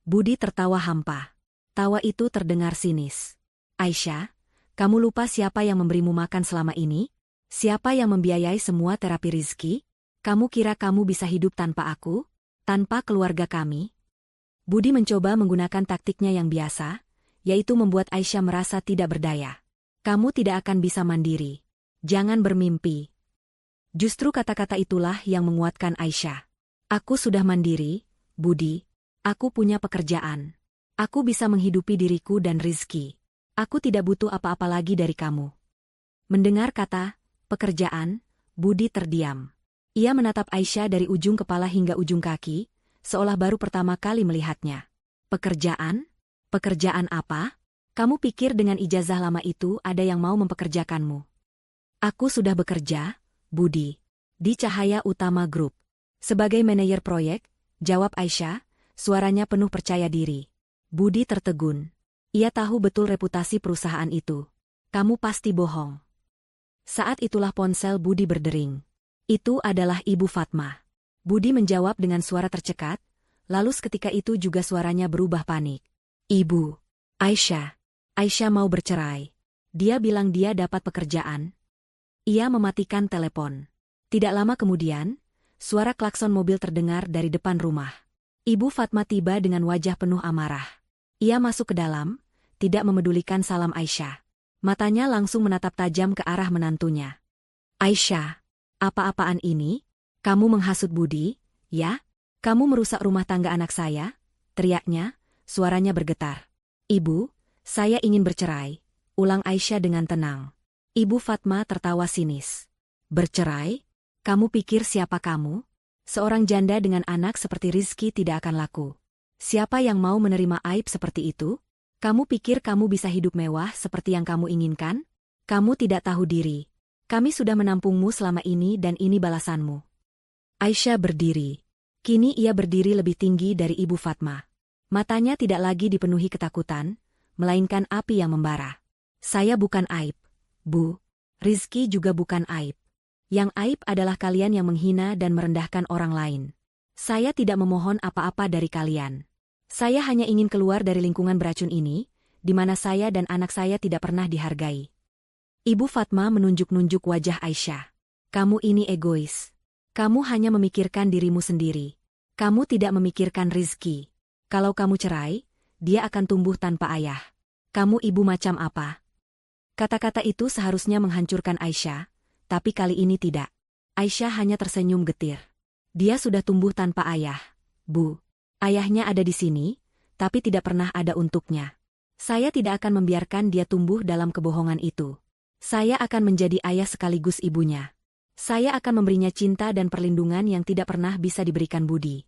A: Budi tertawa hampa. Tawa itu terdengar sinis. Aisyah, kamu lupa siapa yang memberimu makan selama ini? Siapa yang membiayai semua terapi Rizky? Kamu kira kamu bisa hidup tanpa aku? Tanpa keluarga kami? Budi mencoba menggunakan taktiknya yang biasa, yaitu membuat Aisyah merasa tidak berdaya. Kamu tidak akan bisa mandiri. Jangan bermimpi. Justru kata-kata itulah yang menguatkan Aisyah. Aku sudah mandiri, Budi. Aku punya pekerjaan. Aku bisa menghidupi diriku dan Rizky. Aku tidak butuh apa-apa lagi dari kamu. Mendengar kata pekerjaan, Budi terdiam. Ia menatap Aisyah dari ujung kepala hingga ujung kaki, seolah baru pertama kali melihatnya. Pekerjaan? Pekerjaan apa? Kamu pikir dengan ijazah lama itu ada yang mau mempekerjakanmu? Aku sudah bekerja, Budi, di Cahaya Utama Group. Sebagai manajer proyek, jawab Aisyah, suaranya penuh percaya diri. Budi tertegun. Ia tahu betul reputasi perusahaan itu. Kamu pasti bohong. Saat itulah ponsel Budi berdering. Itu adalah Ibu Fatma. Budi menjawab dengan suara tercekat, lalu seketika itu juga suaranya berubah panik. Ibu, Aisyah. Aisyah mau bercerai. Dia bilang dia dapat pekerjaan. Ia mematikan telepon. Tidak lama kemudian, suara klakson mobil terdengar dari depan rumah. Ibu Fatma tiba dengan wajah penuh amarah. Ia masuk ke dalam, tidak memedulikan salam Aisyah. Matanya langsung menatap tajam ke arah menantunya. Aisyah, apa-apaan ini? Kamu menghasut Budi, ya? Kamu merusak rumah tangga anak saya? Teriaknya, suaranya bergetar. Ibu, saya ingin bercerai, ulang Aisyah dengan tenang. Ibu Fatma tertawa sinis. Bercerai? Kamu pikir siapa kamu? Seorang janda dengan anak seperti Rizky tidak akan laku. Siapa yang mau menerima aib seperti itu? Kamu pikir kamu bisa hidup mewah seperti yang kamu inginkan? Kamu tidak tahu diri. Kami sudah menampungmu selama ini dan ini balasanmu. Aisyah berdiri. Kini ia berdiri lebih tinggi dari Ibu Fatma. Matanya tidak lagi dipenuhi ketakutan, melainkan api yang membara. Saya bukan aib, Bu. Rizky juga bukan aib. Yang aib adalah kalian yang menghina dan merendahkan orang lain. Saya tidak memohon apa-apa dari kalian. Saya hanya ingin keluar dari lingkungan beracun ini, di mana saya dan anak saya tidak pernah dihargai. Ibu Fatma menunjuk-nunjuk wajah Aisyah. Kamu ini egois. Kamu hanya memikirkan dirimu sendiri. Kamu tidak memikirkan Rizky. Kalau kamu cerai, dia akan tumbuh tanpa ayah. Kamu ibu macam apa? Kata-kata itu seharusnya menghancurkan Aisyah, tapi kali ini tidak. Aisyah hanya tersenyum getir. Dia sudah tumbuh tanpa ayah, Bu. Ayahnya ada di sini, tapi tidak pernah ada untuknya. Saya tidak akan membiarkan dia tumbuh dalam kebohongan itu. Saya akan menjadi ayah sekaligus ibunya. Saya akan memberinya cinta dan perlindungan yang tidak pernah bisa diberikan Budi.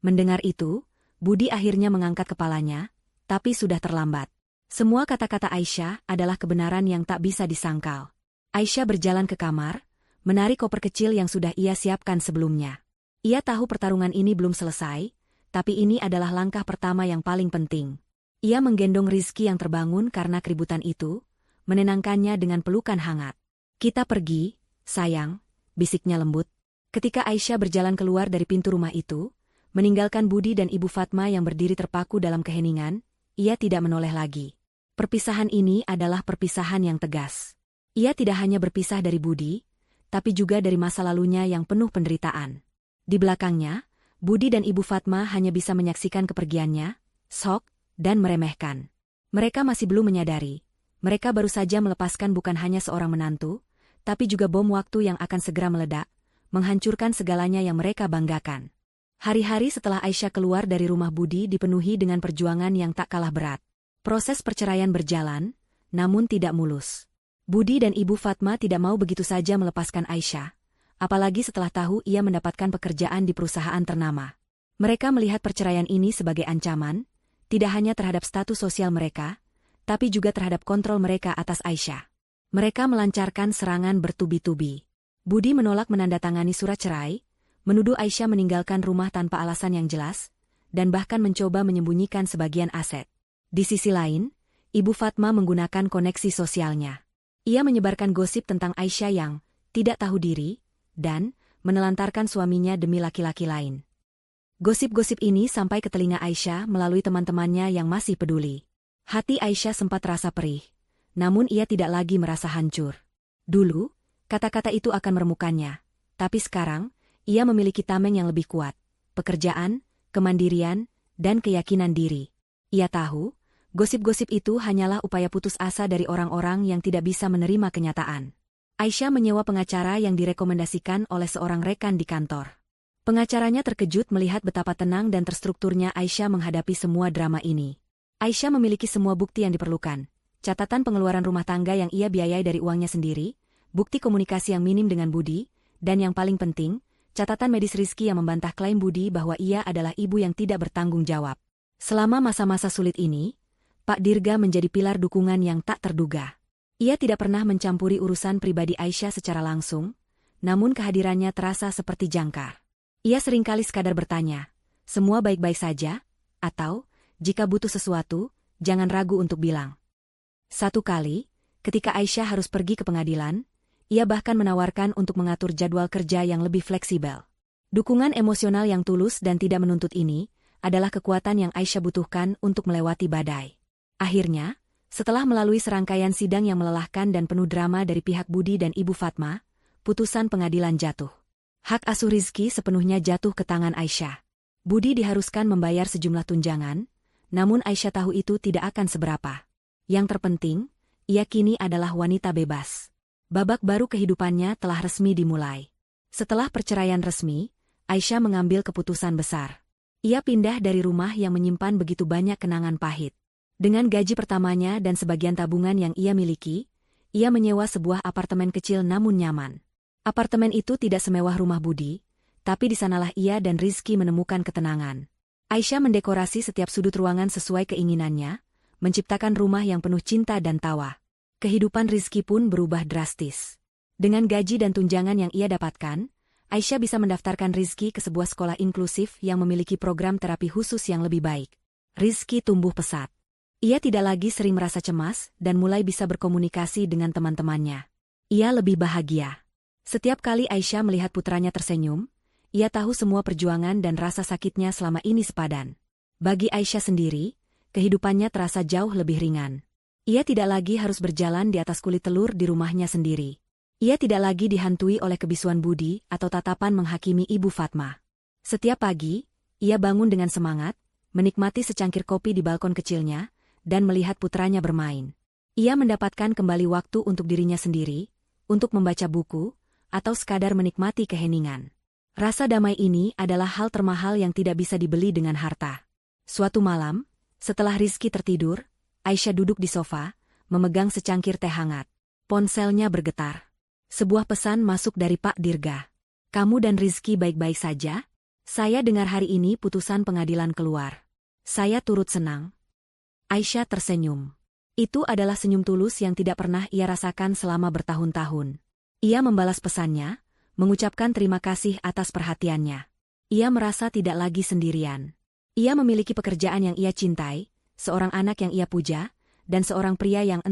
A: Mendengar itu, Budi akhirnya mengangkat kepalanya, tapi sudah terlambat. Semua kata-kata Aisyah adalah kebenaran yang tak bisa disangkal. Aisyah berjalan ke kamar, menarik koper kecil yang sudah ia siapkan sebelumnya. Ia tahu pertarungan ini belum selesai, tapi ini adalah langkah pertama yang paling penting. Ia menggendong Rizky yang terbangun karena keributan itu, menenangkannya dengan pelukan hangat. Kita pergi, sayang, bisiknya lembut. Ketika Aisyah berjalan keluar dari pintu rumah itu, meninggalkan Budi dan Ibu Fatma yang berdiri terpaku dalam keheningan, ia tidak menoleh lagi. Perpisahan ini adalah perpisahan yang tegas. Ia tidak hanya berpisah dari Budi, tapi juga dari masa lalunya yang penuh penderitaan. Di belakangnya, Budi dan Ibu Fatma hanya bisa menyaksikan kepergiannya, shock, dan meremehkan. Mereka masih belum menyadari. Mereka baru saja melepaskan bukan hanya seorang menantu, tapi juga bom waktu yang akan segera meledak, menghancurkan segalanya yang mereka banggakan. Hari-hari setelah Aisyah keluar dari rumah Budi dipenuhi dengan perjuangan yang tak kalah berat. Proses perceraian berjalan, namun tidak mulus. Budi dan Ibu Fatma tidak mau begitu saja melepaskan Aisyah, apalagi setelah tahu ia mendapatkan pekerjaan di perusahaan ternama. Mereka melihat perceraian ini sebagai ancaman, tidak hanya terhadap status sosial mereka, tapi juga terhadap kontrol mereka atas Aisyah. Mereka melancarkan serangan bertubi-tubi. Budi menolak menandatangani surat cerai, menuduh Aisyah meninggalkan rumah tanpa alasan yang jelas, dan bahkan mencoba menyembunyikan sebagian aset. Di sisi lain, Ibu Fatma menggunakan koneksi sosialnya. Ia menyebarkan gosip tentang Aisyah yang tidak tahu diri, dan menelantarkan suaminya demi laki-laki lain. Gosip-gosip ini sampai ke telinga Aisyah melalui teman-temannya yang masih peduli. Hati Aisyah sempat terasa perih, namun ia tidak lagi merasa hancur. Dulu, kata-kata itu akan meremukannya, tapi sekarang, ia memiliki tameng yang lebih kuat, pekerjaan, kemandirian, dan keyakinan diri. Ia tahu, gosip-gosip itu hanyalah upaya putus asa dari orang-orang yang tidak bisa menerima kenyataan. Aisyah menyewa pengacara yang direkomendasikan oleh seorang rekan di kantor. Pengacaranya terkejut melihat betapa tenang dan terstrukturnya Aisyah menghadapi semua drama ini. Aisyah memiliki semua bukti yang diperlukan, catatan pengeluaran rumah tangga yang ia biayai dari uangnya sendiri, bukti komunikasi yang minim dengan Budi, dan yang paling penting, catatan medis Rizky yang membantah klaim Budi bahwa ia adalah ibu yang tidak bertanggung jawab. Selama masa-masa sulit ini, Pak Dirga menjadi pilar dukungan yang tak terduga. Ia tidak pernah mencampuri urusan pribadi Aisyah secara langsung, namun kehadirannya terasa seperti jangkar. Ia seringkali sekadar bertanya, semua baik-baik saja? Atau, jika butuh sesuatu, jangan ragu untuk bilang. Satu kali, ketika Aisyah harus pergi ke pengadilan, ia bahkan menawarkan untuk mengatur jadwal kerja yang lebih fleksibel. Dukungan emosional yang tulus dan tidak menuntut ini adalah kekuatan yang Aisyah butuhkan untuk melewati badai. Akhirnya, Setelah melalui serangkaian sidang yang melelahkan dan penuh drama dari pihak Budi dan Ibu Fatma, putusan pengadilan jatuh. Hak asuh Rizky sepenuhnya jatuh ke tangan Aisyah. Budi diharuskan membayar sejumlah tunjangan, namun Aisyah tahu itu tidak akan seberapa. Yang terpenting, ia kini adalah wanita bebas. Babak baru kehidupannya telah resmi dimulai. Setelah perceraian resmi, Aisyah mengambil keputusan besar. Ia pindah dari rumah yang menyimpan begitu banyak kenangan pahit. Dengan gaji pertamanya dan sebagian tabungan yang ia miliki, ia menyewa sebuah apartemen kecil namun nyaman. Apartemen itu tidak semewah rumah Budi, tapi di sanalah ia dan Rizky menemukan ketenangan. Aisyah mendekorasi setiap sudut ruangan sesuai keinginannya, menciptakan rumah yang penuh cinta dan tawa. Kehidupan Rizky pun berubah drastis. Dengan gaji dan tunjangan yang ia dapatkan, Aisyah bisa mendaftarkan Rizky ke sebuah sekolah inklusif yang memiliki program terapi khusus yang lebih baik. Rizky tumbuh pesat. Ia tidak lagi sering merasa cemas dan mulai bisa berkomunikasi dengan teman-temannya. Ia lebih bahagia. Setiap kali Aisyah melihat putranya tersenyum, ia tahu semua perjuangan dan rasa sakitnya selama ini sepadan. Bagi Aisyah sendiri, kehidupannya terasa jauh lebih ringan. Ia tidak lagi harus berjalan di atas kulit telur di rumahnya sendiri. Ia tidak lagi dihantui oleh kebisuan Budi atau tatapan menghakimi Ibu Fatma. Setiap pagi, ia bangun dengan semangat, menikmati secangkir kopi di balkon kecilnya, dan melihat putranya bermain. Ia mendapatkan kembali waktu untuk dirinya sendiri, untuk membaca buku, atau sekadar menikmati keheningan. Rasa damai ini adalah hal termahal yang tidak bisa dibeli dengan harta. Suatu malam, setelah Rizky tertidur, Aisyah duduk di sofa, memegang secangkir teh hangat. Ponselnya bergetar. Sebuah pesan masuk dari Pak Dirga. "Kamu dan Rizky baik-baik saja? Saya dengar hari ini putusan pengadilan keluar. Saya turut senang." Aisyah tersenyum. Itu adalah senyum tulus yang tidak pernah ia rasakan selama bertahun-tahun. Ia membalas pesannya, mengucapkan terima kasih atas perhatiannya. Ia merasa tidak lagi sendirian. Ia memiliki pekerjaan yang ia cintai, seorang anak yang ia puja, dan seorang pria yang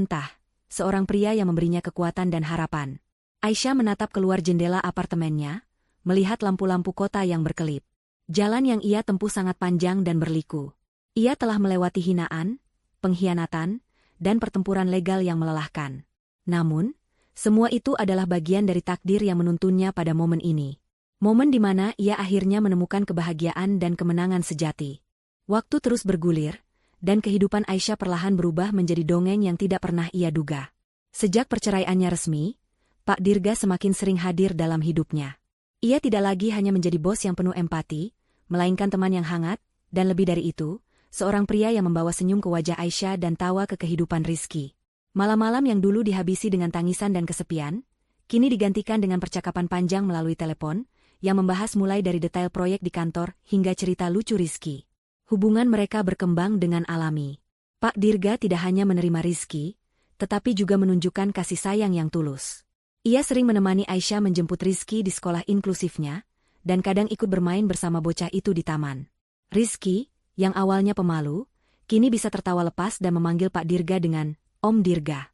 A: seorang pria yang memberinya kekuatan dan harapan. Aisyah menatap keluar jendela apartemennya, melihat lampu-lampu kota yang berkelip. Jalan yang ia tempuh sangat panjang dan berliku. Ia telah melewati hinaan, pengkhianatan, dan pertempuran legal yang melelahkan. Namun, semua itu adalah bagian dari takdir yang menuntunnya pada momen ini. Momen di mana ia akhirnya menemukan kebahagiaan dan kemenangan sejati. Waktu terus bergulir, dan kehidupan Aisyah perlahan berubah menjadi dongeng yang tidak pernah ia duga. Sejak perceraiannya resmi, Pak Dirga semakin sering hadir dalam hidupnya. Ia tidak lagi hanya menjadi bos yang penuh empati, melainkan teman yang hangat, dan lebih dari itu, seorang pria yang membawa senyum ke wajah Aisyah dan tawa ke kehidupan Rizky. Malam-malam yang dulu dihabisi dengan tangisan dan kesepian, kini digantikan dengan percakapan panjang melalui telepon, yang membahas mulai dari detail proyek di kantor hingga cerita lucu Rizky. Hubungan mereka berkembang dengan alami. Pak Dirga tidak hanya menerima Rizky, tetapi juga menunjukkan kasih sayang yang tulus. Ia sering menemani Aisyah menjemput Rizky di sekolah inklusifnya, dan kadang ikut bermain bersama bocah itu di taman. Rizky, yang awalnya pemalu, kini bisa tertawa lepas dan memanggil Pak Dirga dengan Om Dirga.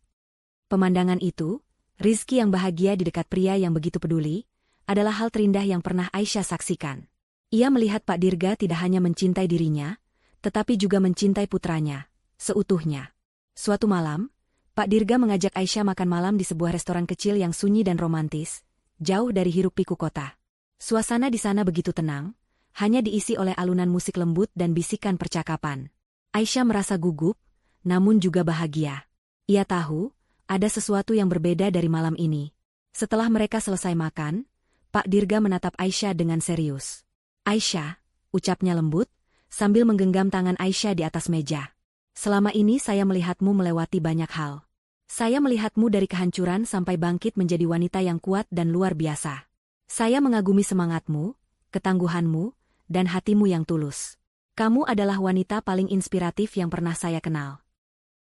A: Pemandangan itu, Rizky yang bahagia di dekat pria yang begitu peduli, adalah hal terindah yang pernah Aisyah saksikan. Ia melihat Pak Dirga tidak hanya mencintai dirinya, tetapi juga mencintai putranya, seutuhnya. Suatu malam, Pak Dirga mengajak Aisyah makan malam di sebuah restoran kecil yang sunyi dan romantis, jauh dari hiruk-pikuk kota. Suasana di sana begitu tenang, hanya diisi oleh alunan musik lembut dan bisikan percakapan. Aisyah merasa gugup, namun juga bahagia. Ia tahu, ada sesuatu yang berbeda dari malam ini. Setelah mereka selesai makan, Pak Dirga menatap Aisyah dengan serius. "Aisyah," ucapnya lembut, sambil menggenggam tangan Aisyah di atas meja. "Selama ini saya melihatmu melewati banyak hal. Saya melihatmu dari kehancuran sampai bangkit menjadi wanita yang kuat dan luar biasa. Saya mengagumi semangatmu, ketangguhanmu, dan hatimu yang tulus. Kamu adalah wanita paling inspiratif yang pernah saya kenal."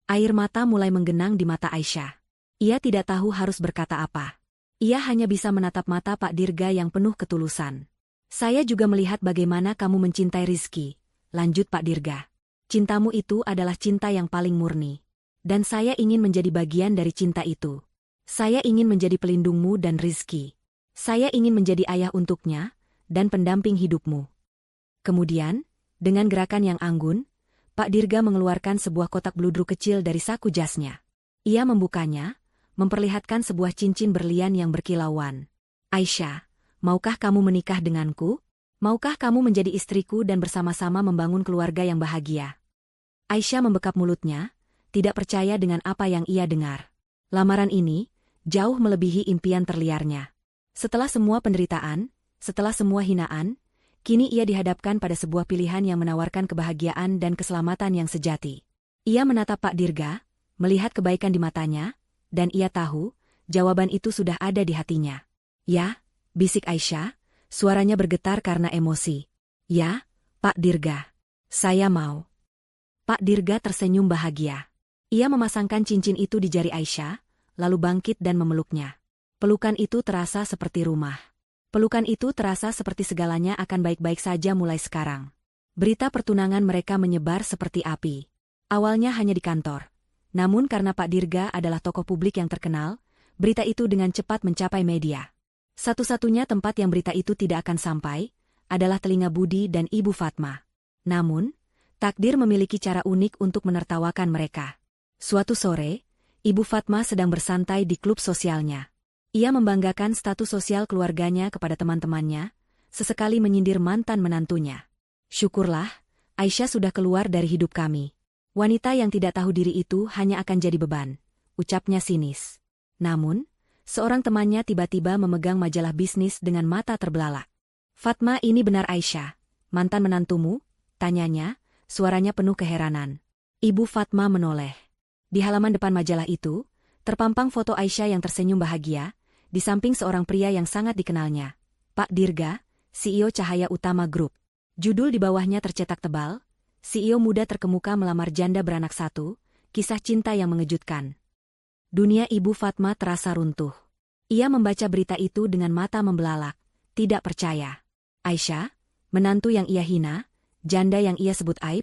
A: Air mata mulai menggenang di mata Aisyah. Ia tidak tahu harus berkata apa. Ia hanya bisa menatap mata Pak Dirga yang penuh ketulusan. "Saya juga melihat bagaimana kamu mencintai Rizky," lanjut Pak Dirga. "Cintamu itu adalah cinta yang paling murni. Dan saya ingin menjadi bagian dari cinta itu. Saya ingin menjadi pelindungmu dan Rizky. Saya ingin menjadi ayah untuknya, dan pendamping hidupmu." Kemudian, dengan gerakan yang anggun, Pak Dirga mengeluarkan sebuah kotak bludru kecil dari saku jasnya. Ia membukanya, memperlihatkan sebuah cincin berlian yang berkilauan. Aisyah, maukah kamu menikah denganku? Maukah kamu menjadi istriku dan bersama-sama membangun keluarga yang bahagia? Aisyah membekap mulutnya, tidak percaya dengan apa yang ia dengar. Lamaran ini jauh melebihi impian terliarnya. Setelah semua penderitaan, setelah semua hinaan, kini ia dihadapkan pada sebuah pilihan yang menawarkan kebahagiaan dan keselamatan yang sejati. Ia menatap Pak Dirga, melihat kebaikan di matanya, dan ia tahu, jawaban itu sudah ada di hatinya. Ya, bisik Aisyah, suaranya bergetar karena emosi. Ya, Pak Dirga. Saya mau. Pak Dirga tersenyum bahagia. Ia memasangkan cincin itu di jari Aisyah, lalu bangkit dan memeluknya. Pelukan itu terasa seperti rumah. Pelukan itu terasa seperti segalanya akan baik-baik saja mulai sekarang. Berita pertunangan mereka menyebar seperti api. Awalnya hanya di kantor. Namun karena Pak Dirga adalah tokoh publik yang terkenal, berita itu dengan cepat mencapai media. Satu-satunya tempat yang berita itu tidak akan sampai, adalah telinga Budi dan Ibu Fatma. Namun, takdir memiliki cara unik untuk menertawakan mereka. Suatu sore, Ibu Fatma sedang bersantai di klub sosialnya. Ia membanggakan status sosial keluarganya kepada teman-temannya, sesekali menyindir mantan menantunya. Syukurlah, Aisyah sudah keluar dari hidup kami. Wanita yang tidak tahu diri itu hanya akan jadi beban, ucapnya sinis. Namun, seorang temannya tiba-tiba memegang majalah bisnis dengan mata terbelalak. Fatma, ini benar Aisyah, mantan menantumu? Tanyanya, suaranya penuh keheranan. Ibu Fatma menoleh. Di halaman depan majalah itu, terpampang foto Aisyah yang tersenyum bahagia, di samping seorang pria yang sangat dikenalnya, Pak Dirga, CEO Cahaya Utama Group. Judul di bawahnya tercetak tebal, CEO muda terkemuka melamar janda beranak satu, kisah cinta yang mengejutkan. Dunia Ibu Fatma terasa runtuh. Ia membaca berita itu dengan mata membelalak, tidak percaya. Aisyah, menantu yang ia hina, janda yang ia sebut aib,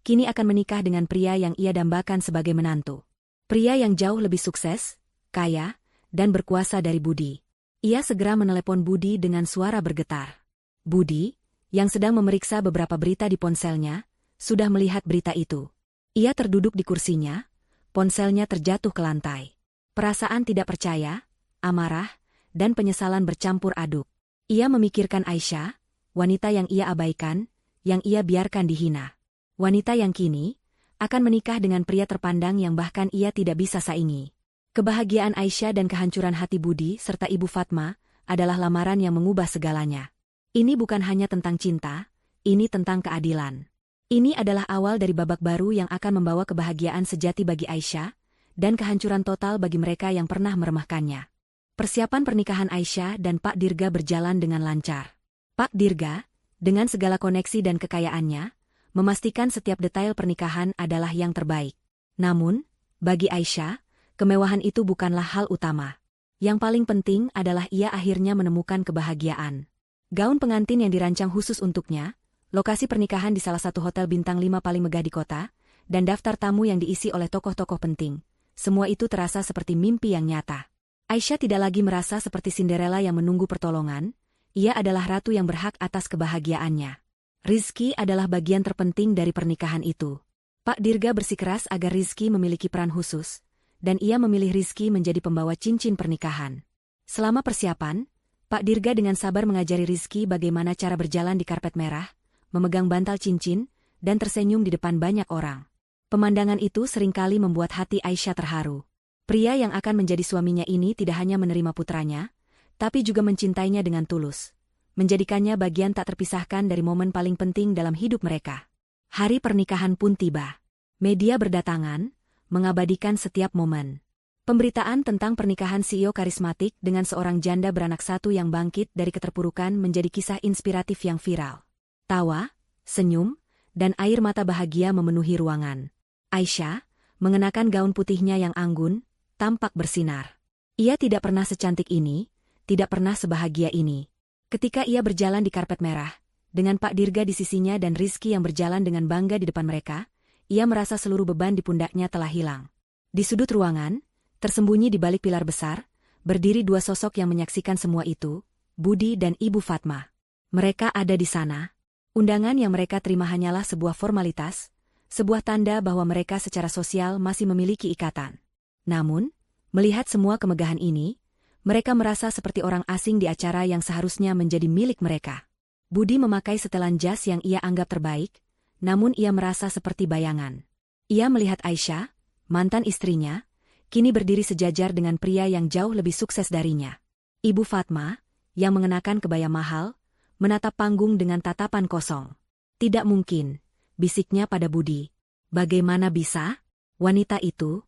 A: kini akan menikah dengan pria yang ia dambakan sebagai menantu. Pria yang jauh lebih sukses, kaya, dan berkuasa dari Budi. Ia segera menelepon Budi dengan suara bergetar. Budi, yang sedang memeriksa beberapa berita di ponselnya, sudah melihat berita itu. Ia terduduk di kursinya, ponselnya terjatuh ke lantai. Perasaan tidak percaya, amarah, dan penyesalan bercampur aduk. Ia memikirkan Aisyah, wanita yang ia abaikan, yang ia biarkan dihina. Wanita yang kini akan menikah dengan pria terpandang yang bahkan ia tidak bisa saingi. Kebahagiaan Aisyah dan kehancuran hati Budi serta Ibu Fatma adalah lamaran yang mengubah segalanya. Ini bukan hanya tentang cinta, ini tentang keadilan. Ini adalah awal dari babak baru yang akan membawa kebahagiaan sejati bagi Aisyah, dan kehancuran total bagi mereka yang pernah meremehkannya. Persiapan pernikahan Aisyah dan Pak Dirga berjalan dengan lancar. Pak Dirga, dengan segala koneksi dan kekayaannya, memastikan setiap detail pernikahan adalah yang terbaik. Namun, bagi Aisyah, kemewahan itu bukanlah hal utama. Yang paling penting adalah ia akhirnya menemukan kebahagiaan. Gaun pengantin yang dirancang khusus untuknya, lokasi pernikahan di salah satu hotel bintang 5 paling megah di kota, dan daftar tamu yang diisi oleh tokoh-tokoh penting. Semua itu terasa seperti mimpi yang nyata. Aisyah tidak lagi merasa seperti Cinderella yang menunggu pertolongan, ia adalah ratu yang berhak atas kebahagiaannya. Rizki adalah bagian terpenting dari pernikahan itu. Pak Dirga bersikeras agar Rizki memiliki peran khusus, dan ia memilih Rizki menjadi pembawa cincin pernikahan. Selama persiapan, Pak Dirga dengan sabar mengajari Rizki bagaimana cara berjalan di karpet merah, memegang bantal cincin, dan tersenyum di depan banyak orang. Pemandangan itu seringkali membuat hati Aisyah terharu. Pria yang akan menjadi suaminya ini tidak hanya menerima putranya, tapi juga mencintainya dengan tulus. Menjadikannya bagian tak terpisahkan dari momen paling penting dalam hidup mereka. Hari pernikahan pun tiba. Media berdatangan, mengabadikan setiap momen. Pemberitaan tentang pernikahan CEO karismatik dengan seorang janda beranak satu yang bangkit dari keterpurukan menjadi kisah inspiratif yang viral. Tawa, senyum, dan air mata bahagia memenuhi ruangan. Aisyah, mengenakan gaun putihnya yang anggun, tampak bersinar. Ia tidak pernah secantik ini, tidak pernah sebahagia ini. Ketika ia berjalan di karpet merah, dengan Pak Dirga di sisinya dan Rizki yang berjalan dengan bangga di depan mereka, ia merasa seluruh beban di pundaknya telah hilang. Di sudut ruangan, tersembunyi di balik pilar besar, berdiri dua sosok yang menyaksikan semua itu, Budi dan Ibu Fatma. Mereka ada di sana. Undangan yang mereka terima hanyalah sebuah formalitas, sebuah tanda bahwa mereka secara sosial masih memiliki ikatan. Namun, melihat semua kemegahan ini, mereka merasa seperti orang asing di acara yang seharusnya menjadi milik mereka. Budi memakai setelan jas yang ia anggap terbaik, namun ia merasa seperti bayangan. Ia melihat Aisyah, mantan istrinya, kini berdiri sejajar dengan pria yang jauh lebih sukses darinya. Ibu Fatma, yang mengenakan kebaya mahal, menatap panggung dengan tatapan kosong. Tidak mungkin, bisiknya pada Budi. Bagaimana bisa? Wanita itu?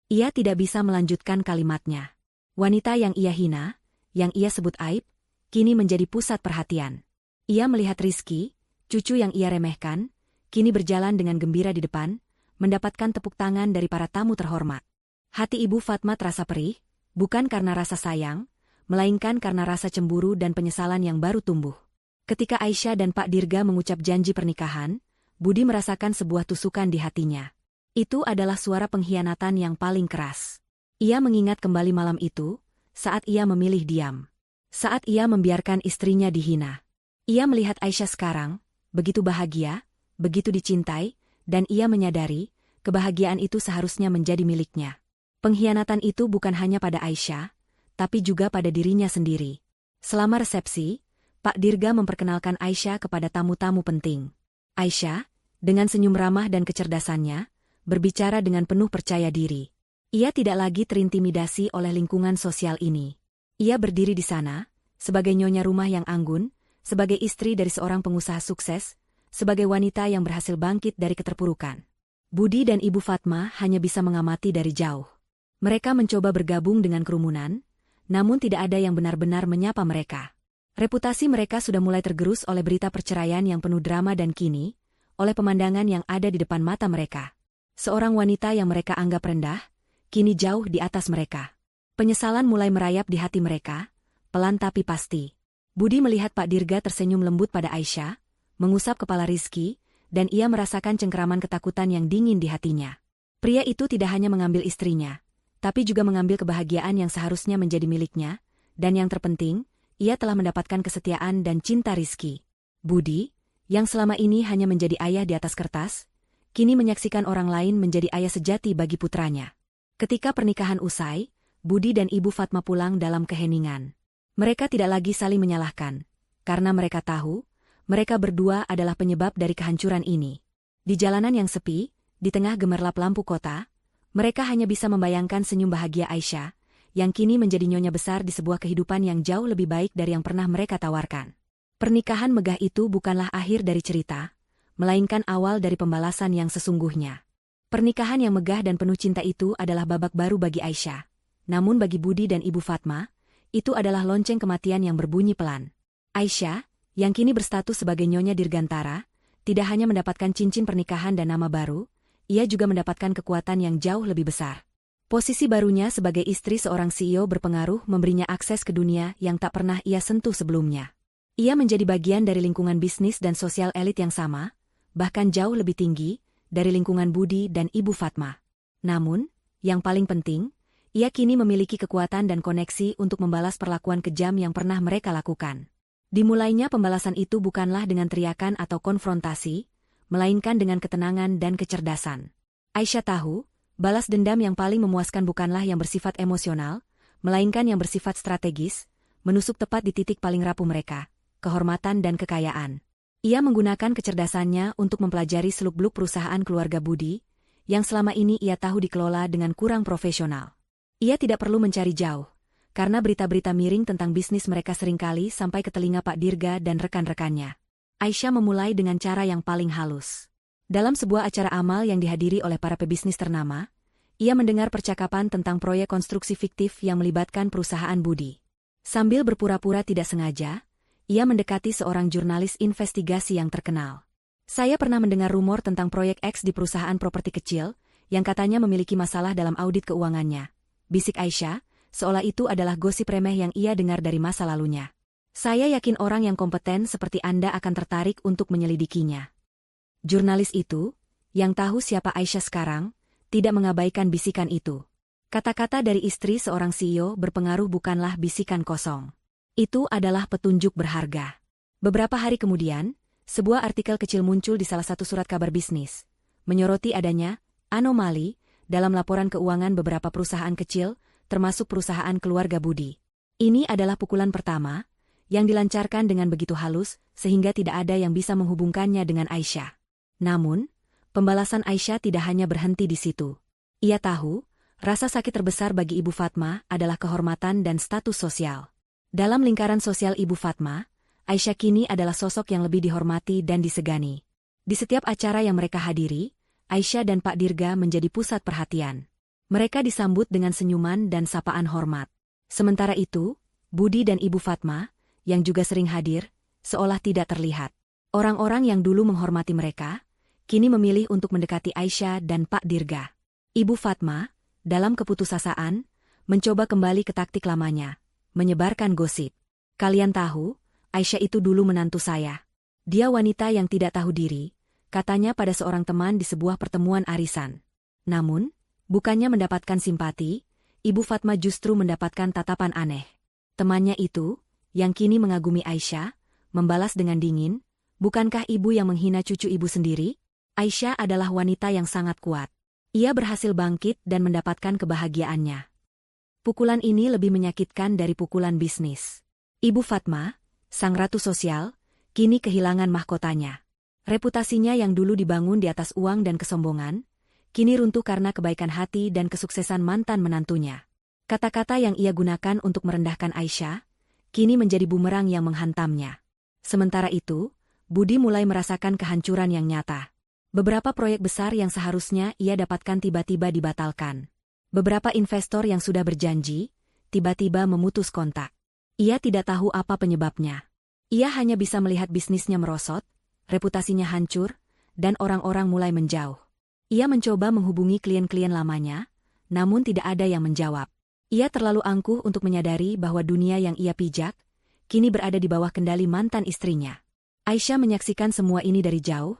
A: Ia tidak bisa melanjutkan kalimatnya. Wanita yang ia hina, yang ia sebut aib, kini menjadi pusat perhatian. Ia melihat Rizky, cucu yang ia remehkan, kini berjalan dengan gembira di depan, mendapatkan tepuk tangan dari para tamu terhormat. Hati Ibu Fatma terasa perih, bukan karena rasa sayang, melainkan karena rasa cemburu dan penyesalan yang baru tumbuh. Ketika Aisyah dan Pak Dirga mengucap janji pernikahan, Budi merasakan sebuah tusukan di hatinya. Itu adalah suara pengkhianatan yang paling keras. Ia mengingat kembali malam itu, saat ia memilih diam. Saat ia membiarkan istrinya dihina. Ia melihat Aisyah sekarang, begitu bahagia, begitu dicintai, dan ia menyadari, kebahagiaan itu seharusnya menjadi miliknya. Pengkhianatan itu bukan hanya pada Aisyah, tapi juga pada dirinya sendiri. Selama resepsi, Pak Dirga memperkenalkan Aisyah kepada tamu-tamu penting. Aisyah, dengan senyum ramah dan kecerdasannya, berbicara dengan penuh percaya diri. Ia tidak lagi terintimidasi oleh lingkungan sosial ini. Ia berdiri di sana, sebagai nyonya rumah yang anggun, sebagai istri dari seorang pengusaha sukses, sebagai wanita yang berhasil bangkit dari keterpurukan. Budi dan Ibu Fatma hanya bisa mengamati dari jauh. Mereka mencoba bergabung dengan kerumunan, namun tidak ada yang benar-benar menyapa mereka. Reputasi mereka sudah mulai tergerus oleh berita perceraian yang penuh drama dan kini, oleh pemandangan yang ada di depan mata mereka. Seorang wanita yang mereka anggap rendah, kini jauh di atas mereka. Penyesalan mulai merayap di hati mereka, pelan tapi pasti. Budi melihat Pak Dirga tersenyum lembut pada Aisyah, mengusap kepala Rizky, dan ia merasakan cengkeraman ketakutan yang dingin di hatinya. Pria itu tidak hanya mengambil istrinya, tapi juga mengambil kebahagiaan yang seharusnya menjadi miliknya, dan yang terpenting, ia telah mendapatkan kesetiaan dan cinta Rizky. Budi, yang selama ini hanya menjadi ayah di atas kertas, kini menyaksikan orang lain menjadi ayah sejati bagi putranya. Ketika pernikahan usai, Budi dan Ibu Fatma pulang dalam keheningan. Mereka tidak lagi saling menyalahkan, karena mereka tahu, mereka berdua adalah penyebab dari kehancuran ini. Di jalanan yang sepi, di tengah gemerlap lampu kota, mereka hanya bisa membayangkan senyum bahagia Aisyah, yang kini menjadi nyonya besar di sebuah kehidupan yang jauh lebih baik dari yang pernah mereka tawarkan. Pernikahan megah itu bukanlah akhir dari cerita, melainkan awal dari pembalasan yang sesungguhnya. Pernikahan yang megah dan penuh cinta itu adalah babak baru bagi Aisyah. Namun bagi Budi dan Ibu Fatma, itu adalah lonceng kematian yang berbunyi pelan. Aisyah, yang kini berstatus sebagai Nyonya Dirgantara, tidak hanya mendapatkan cincin pernikahan dan nama baru, ia juga mendapatkan kekuatan yang jauh lebih besar. Posisi barunya sebagai istri seorang CEO berpengaruh memberinya akses ke dunia yang tak pernah ia sentuh sebelumnya. Ia menjadi bagian dari lingkungan bisnis dan sosial elit yang sama, bahkan jauh lebih tinggi, dari lingkungan Budi dan Ibu Fatma. Namun, yang paling penting, ia kini memiliki kekuatan dan koneksi untuk membalas perlakuan kejam yang pernah mereka lakukan. Dimulainya pembalasan itu bukanlah dengan teriakan atau konfrontasi, melainkan dengan ketenangan dan kecerdasan. Aisyah tahu, balas dendam yang paling memuaskan bukanlah yang bersifat emosional, melainkan yang bersifat strategis, menusuk tepat di titik paling rapuh mereka, kehormatan dan kekayaan. Ia menggunakan kecerdasannya untuk mempelajari seluk-beluk perusahaan keluarga Budi, yang selama ini ia tahu dikelola dengan kurang profesional. Ia tidak perlu mencari jauh, karena berita-berita miring tentang bisnis mereka seringkali sampai ke telinga Pak Dirga dan rekan-rekannya. Aisyah memulai dengan cara yang paling halus. Dalam sebuah acara amal yang dihadiri oleh para pebisnis ternama, ia mendengar percakapan tentang proyek konstruksi fiktif yang melibatkan perusahaan Budi. Sambil berpura-pura tidak sengaja, ia mendekati seorang jurnalis investigasi yang terkenal. Saya pernah mendengar rumor tentang proyek X di perusahaan properti kecil, yang katanya memiliki masalah dalam audit keuangannya. Bisik Aisyah, seolah itu adalah gosip remeh yang ia dengar dari masa lalunya. Saya yakin orang yang kompeten seperti Anda akan tertarik untuk menyelidikinya. Jurnalis itu, yang tahu siapa Aisyah sekarang, tidak mengabaikan bisikan itu. Kata-kata dari istri seorang CEO berpengaruh bukanlah bisikan kosong. Itu adalah petunjuk berharga. Beberapa hari kemudian, sebuah artikel kecil muncul di salah satu surat kabar bisnis, menyoroti adanya anomali dalam laporan keuangan beberapa perusahaan kecil, termasuk perusahaan keluarga Budi. Ini adalah pukulan pertama yang dilancarkan dengan begitu halus sehingga tidak ada yang bisa menghubungkannya dengan Aisyah. Namun, pembalasan Aisyah tidak hanya berhenti di situ. Ia tahu, rasa sakit terbesar bagi Ibu Fatma adalah kehormatan dan status sosial. Dalam lingkaran sosial Ibu Fatma, Aisyah kini adalah sosok yang lebih dihormati dan disegani. Di setiap acara yang mereka hadiri, Aisyah dan Pak Dirga menjadi pusat perhatian. Mereka disambut dengan senyuman dan sapaan hormat. Sementara itu, Budi dan Ibu Fatma, yang juga sering hadir, seolah tidak terlihat. Orang-orang yang dulu menghormati mereka, kini memilih untuk mendekati Aisyah dan Pak Dirga. Ibu Fatma, dalam keputusasaan, mencoba kembali ke taktik lamanya, menyebarkan gosip. Kalian tahu, Aisyah itu dulu menantu saya. Dia wanita yang tidak tahu diri, katanya pada seorang teman di sebuah pertemuan arisan. Namun, bukannya mendapatkan simpati, Ibu Fatma justru mendapatkan tatapan aneh. Temannya itu, yang kini mengagumi Aisyah, membalas dengan dingin, "Bukankah ibu yang menghina cucu ibu sendiri?" Aisyah adalah wanita yang sangat kuat. Ia berhasil bangkit dan mendapatkan kebahagiaannya. Pukulan ini lebih menyakitkan dari pukulan bisnis. Ibu Fatma, sang ratu sosial, kini kehilangan mahkotanya. Reputasinya yang dulu dibangun di atas uang dan kesombongan, kini runtuh karena kebaikan hati dan kesuksesan mantan menantunya. Kata-kata yang ia gunakan untuk merendahkan Aisyah, kini menjadi bumerang yang menghantamnya. Sementara itu, Budi mulai merasakan kehancuran yang nyata. Beberapa proyek besar yang seharusnya ia dapatkan tiba-tiba dibatalkan. Beberapa investor yang sudah berjanji, tiba-tiba memutus kontak. Ia tidak tahu apa penyebabnya. Ia hanya bisa melihat bisnisnya merosot, reputasinya hancur, dan orang-orang mulai menjauh. Ia mencoba menghubungi klien-klien lamanya, namun tidak ada yang menjawab. Ia terlalu angkuh untuk menyadari bahwa dunia yang ia pijak, kini berada di bawah kendali mantan istrinya. Aisyah menyaksikan semua ini dari jauh,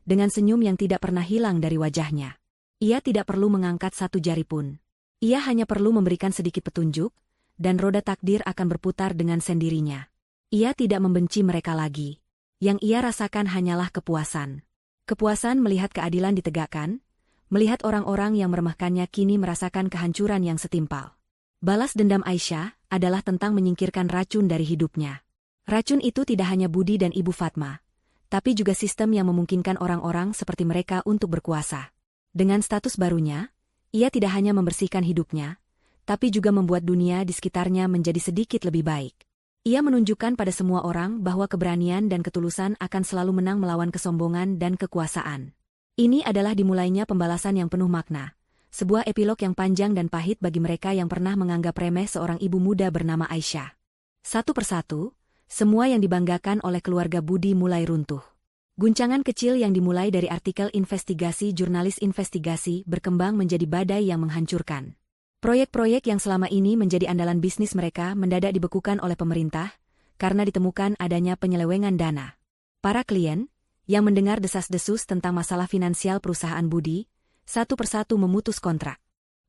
A: dengan senyum yang tidak pernah hilang dari wajahnya. Ia tidak perlu mengangkat satu jari pun. Ia hanya perlu memberikan sedikit petunjuk, dan roda takdir akan berputar dengan sendirinya. Ia tidak membenci mereka lagi. Yang ia rasakan hanyalah kepuasan. Kepuasan melihat keadilan ditegakkan, melihat orang-orang yang meremehkannya kini merasakan kehancuran yang setimpal. Balas dendam Aisyah adalah tentang menyingkirkan racun dari hidupnya. Racun itu tidak hanya Budi dan Ibu Fatma, tapi juga sistem yang memungkinkan orang-orang seperti mereka untuk berkuasa. Dengan status barunya, ia tidak hanya membersihkan hidupnya, tapi juga membuat dunia di sekitarnya menjadi sedikit lebih baik. Ia menunjukkan pada semua orang bahwa keberanian dan ketulusan akan selalu menang melawan kesombongan dan kekuasaan. Ini adalah dimulainya pembalasan yang penuh makna. Sebuah epilog yang panjang dan pahit bagi mereka yang pernah menganggap remeh seorang ibu muda bernama Aisyah. Satu persatu, semua yang dibanggakan oleh keluarga Budi mulai runtuh. Guncangan kecil yang dimulai dari artikel investigasi jurnalis investigasi berkembang menjadi badai yang menghancurkan. Proyek-proyek yang selama ini menjadi andalan bisnis mereka mendadak dibekukan oleh pemerintah, karena ditemukan adanya penyelewengan dana. Para klien, yang mendengar desas-desus tentang masalah finansial perusahaan Budi, satu persatu memutus kontrak.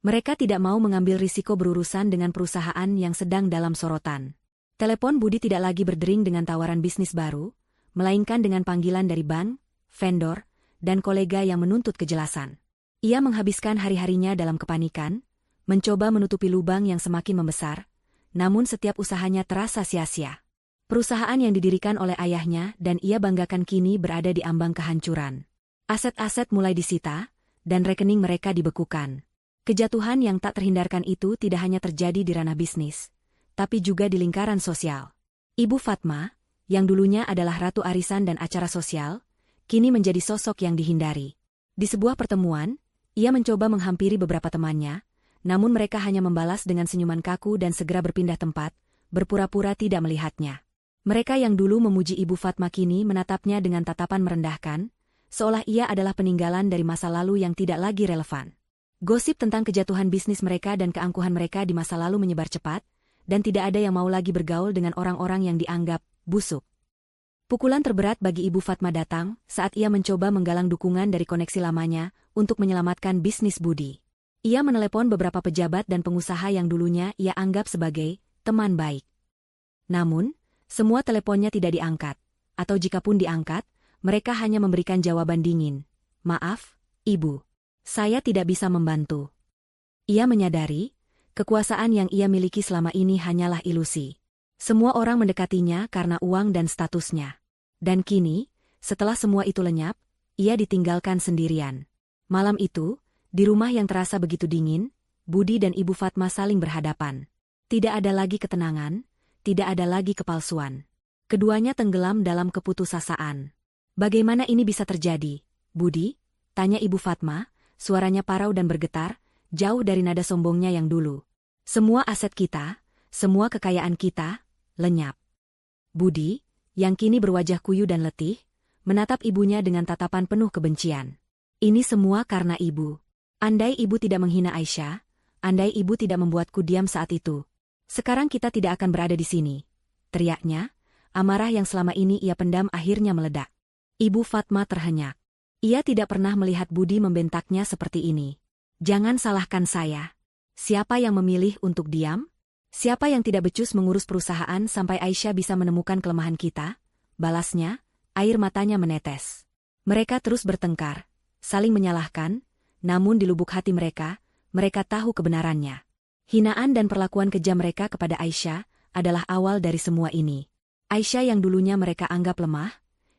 A: Mereka tidak mau mengambil risiko berurusan dengan perusahaan yang sedang dalam sorotan. Telepon Budi tidak lagi berdering dengan tawaran bisnis baru, melainkan dengan panggilan dari bank, vendor, dan kolega yang menuntut kejelasan. Ia menghabiskan hari-harinya dalam kepanikan, mencoba menutupi lubang yang semakin membesar, namun setiap usahanya terasa sia-sia. Perusahaan yang didirikan oleh ayahnya dan ia banggakan kini berada di ambang kehancuran. Aset-aset mulai disita, dan rekening mereka dibekukan. Kejatuhan yang tak terhindarkan itu tidak hanya terjadi di ranah bisnis, tapi juga di lingkaran sosial. Ibu Fatma, yang dulunya adalah ratu arisan dan acara sosial, kini menjadi sosok yang dihindari. Di sebuah pertemuan, ia mencoba menghampiri beberapa temannya, namun mereka hanya membalas dengan senyuman kaku dan segera berpindah tempat, berpura-pura tidak melihatnya. Mereka yang dulu memuji Ibu Fatma kini menatapnya dengan tatapan merendahkan, seolah ia adalah peninggalan dari masa lalu yang tidak lagi relevan. Gosip tentang kejatuhan bisnis mereka dan keangkuhan mereka di masa lalu menyebar cepat, dan tidak ada yang mau lagi bergaul dengan orang-orang yang dianggap busuk. Pukulan terberat bagi Ibu Fatma datang saat ia mencoba menggalang dukungan dari koneksi lamanya untuk menyelamatkan bisnis Budi. Ia menelepon beberapa pejabat dan pengusaha yang dulunya ia anggap sebagai teman baik. Namun, semua teleponnya tidak diangkat, atau jikapun diangkat, mereka hanya memberikan jawaban dingin. "Maaf, Ibu, saya tidak bisa membantu. Ia menyadari, kekuasaan yang ia miliki selama ini hanyalah ilusi. Semua orang mendekatinya karena uang dan statusnya. Dan kini, setelah semua itu lenyap, ia ditinggalkan sendirian. Malam itu, di rumah yang terasa begitu dingin, Budi dan Ibu Fatma saling berhadapan. Tidak ada lagi ketenangan, tidak ada lagi kepalsuan. Keduanya tenggelam dalam keputusasaan. Bagaimana ini bisa terjadi, Budi? Tanya Ibu Fatma, suaranya parau dan bergetar, jauh dari nada sombongnya yang dulu. Semua aset kita, semua kekayaan kita, lenyap. Budi, yang kini berwajah kuyu dan letih, menatap ibunya dengan tatapan penuh kebencian. Ini semua karena ibu. Andai ibu tidak menghina Aisyah, andai ibu tidak membuatku diam saat itu, sekarang kita tidak akan berada di sini. Teriaknya, amarah yang selama ini ia pendam akhirnya meledak. Ibu Fatma terhenyak. Ia tidak pernah melihat Budi membentaknya seperti ini. Jangan salahkan saya. Siapa yang memilih untuk diam? Siapa yang tidak becus mengurus perusahaan sampai Aisyah bisa menemukan kelemahan kita? Balasnya, air matanya menetes. Mereka terus bertengkar, saling menyalahkan, namun di lubuk hati mereka tahu kebenarannya. Hinaan dan perlakuan kejam mereka kepada Aisyah adalah awal dari semua ini. Aisyah yang dulunya mereka anggap lemah,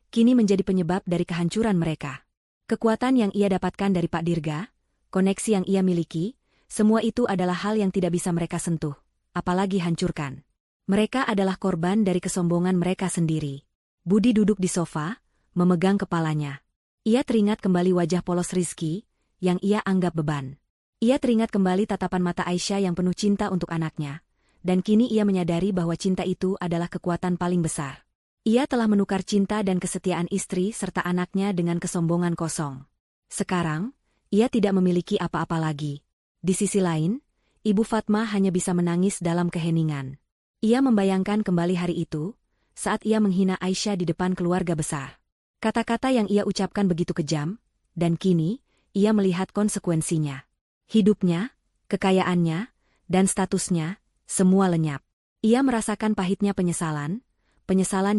A: kini menjadi penyebab dari kehancuran mereka. Kekuatan yang ia dapatkan dari Pak Dirga, koneksi yang ia miliki, semua itu adalah hal yang tidak bisa mereka sentuh, apalagi hancurkan. Mereka adalah korban dari kesombongan mereka sendiri. Budi duduk di sofa, memegang kepalanya. Ia teringat kembali wajah polos Rizky, yang ia anggap beban. Ia teringat kembali tatapan mata Aisyah yang penuh cinta untuk anaknya, dan kini ia menyadari bahwa cinta itu adalah kekuatan paling besar. Ia telah menukar cinta dan kesetiaan istri serta anaknya dengan kesombongan kosong. Sekarang, ia tidak memiliki apa-apa lagi. Di sisi lain, Ibu Fatma hanya bisa menangis dalam keheningan. Ia membayangkan kembali hari itu, saat ia menghina Aisyah di depan keluarga besar. Kata-kata yang ia ucapkan begitu kejam, dan kini, ia melihat konsekuensinya. Hidupnya, kekayaannya, dan statusnya, semua lenyap. Ia merasakan pahitnya penyesalan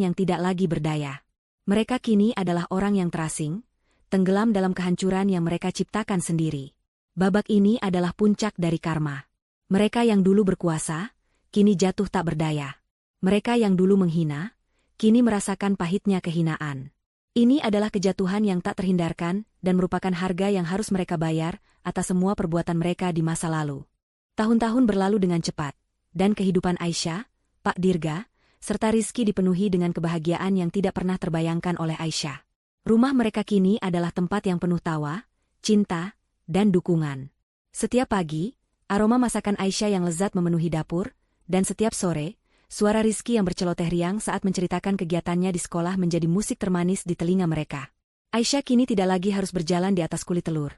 A: yang tidak lagi berdaya. Mereka kini adalah orang yang terasing, tenggelam dalam kehancuran yang mereka ciptakan sendiri. Babak ini adalah puncak dari karma. Mereka yang dulu berkuasa, kini jatuh tak berdaya. Mereka yang dulu menghina, kini merasakan pahitnya kehinaan. Ini adalah kejatuhan yang tak terhindarkan dan merupakan harga yang harus mereka bayar atas semua perbuatan mereka di masa lalu. Tahun-tahun berlalu dengan cepat, dan kehidupan Aisyah, Pak Dirga, serta Rizky dipenuhi dengan kebahagiaan yang tidak pernah terbayangkan oleh Aisyah. Rumah mereka kini adalah tempat yang penuh tawa, cinta, dan dukungan. Setiap pagi, aroma masakan Aisyah yang lezat memenuhi dapur, dan setiap sore, suara Rizky yang berceloteh riang saat menceritakan kegiatannya di sekolah menjadi musik termanis di telinga mereka. Aisyah kini tidak lagi harus berjalan di atas kulit telur.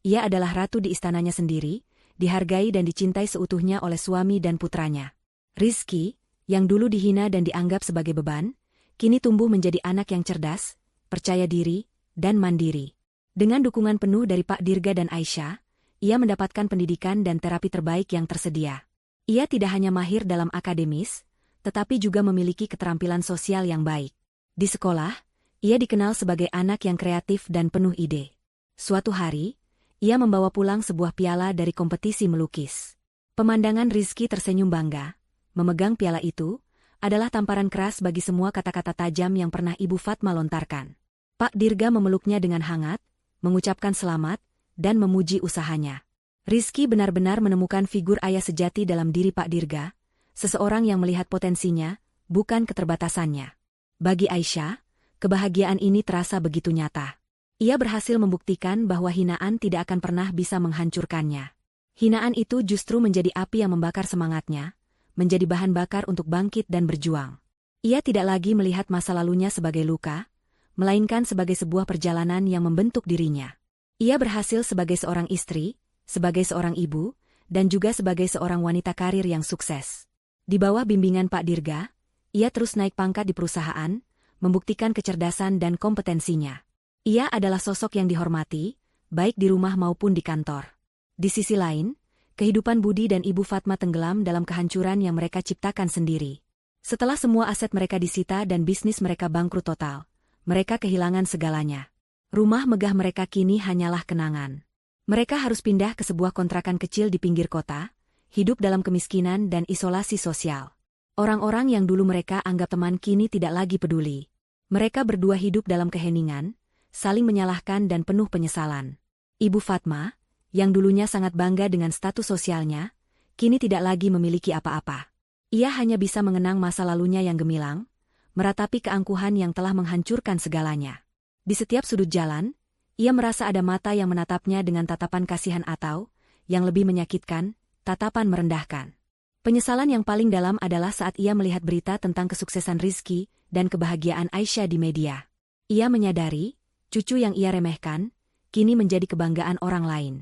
A: Ia adalah ratu di istananya sendiri, dihargai dan dicintai seutuhnya oleh suami dan putranya. Rizky, yang dulu dihina dan dianggap sebagai beban, kini tumbuh menjadi anak yang cerdas, percaya diri, dan mandiri. Dengan dukungan penuh dari Pak Dirga dan Aisyah, ia mendapatkan pendidikan dan terapi terbaik yang tersedia. Ia tidak hanya mahir dalam akademis, tetapi juga memiliki keterampilan sosial yang baik. Di sekolah, ia dikenal sebagai anak yang kreatif dan penuh ide. Suatu hari, ia membawa pulang sebuah piala dari kompetisi melukis. Pemandangan Rizky tersenyum bangga, memegang piala itu, adalah tamparan keras bagi semua kata-kata tajam yang pernah Ibu Fatma lontarkan. Pak Dirga memeluknya dengan hangat, mengucapkan selamat, dan memuji usahanya. Rizky benar-benar menemukan figur ayah sejati dalam diri Pak Dirga, seseorang yang melihat potensinya, bukan keterbatasannya. Bagi Aisyah, kebahagiaan ini terasa begitu nyata. Ia berhasil membuktikan bahwa hinaan tidak akan pernah bisa menghancurkannya. Hinaan itu justru menjadi api yang membakar semangatnya, menjadi bahan bakar untuk bangkit dan berjuang. Ia tidak lagi melihat masa lalunya sebagai luka, melainkan sebagai sebuah perjalanan yang membentuk dirinya. Ia berhasil sebagai seorang istri, sebagai seorang ibu, dan juga sebagai seorang wanita karir yang sukses. Di bawah bimbingan Pak Dirga, ia terus naik pangkat di perusahaan, membuktikan kecerdasan dan kompetensinya. Ia adalah sosok yang dihormati, baik di rumah maupun di kantor. Di sisi lain, kehidupan Budi dan Ibu Fatma tenggelam dalam kehancuran yang mereka ciptakan sendiri. Setelah semua aset mereka disita dan bisnis mereka bangkrut total, mereka kehilangan segalanya. Rumah megah mereka kini hanyalah kenangan. Mereka harus pindah ke sebuah kontrakan kecil di pinggir kota, hidup dalam kemiskinan dan isolasi sosial. Orang-orang yang dulu mereka anggap teman kini tidak lagi peduli. Mereka berdua hidup dalam keheningan, saling menyalahkan dan penuh penyesalan. Ibu Fatma, yang dulunya sangat bangga dengan status sosialnya, kini tidak lagi memiliki apa-apa. Ia hanya bisa mengenang masa lalunya yang gemilang, meratapi keangkuhan yang telah menghancurkan segalanya. Di setiap sudut jalan, ia merasa ada mata yang menatapnya dengan tatapan kasihan atau, yang lebih menyakitkan, tatapan merendahkan. Penyesalan yang paling dalam adalah saat ia melihat berita tentang kesuksesan Rizky dan kebahagiaan Aisyah di media. Ia menyadari, cucu yang ia remehkan, kini menjadi kebanggaan orang lain.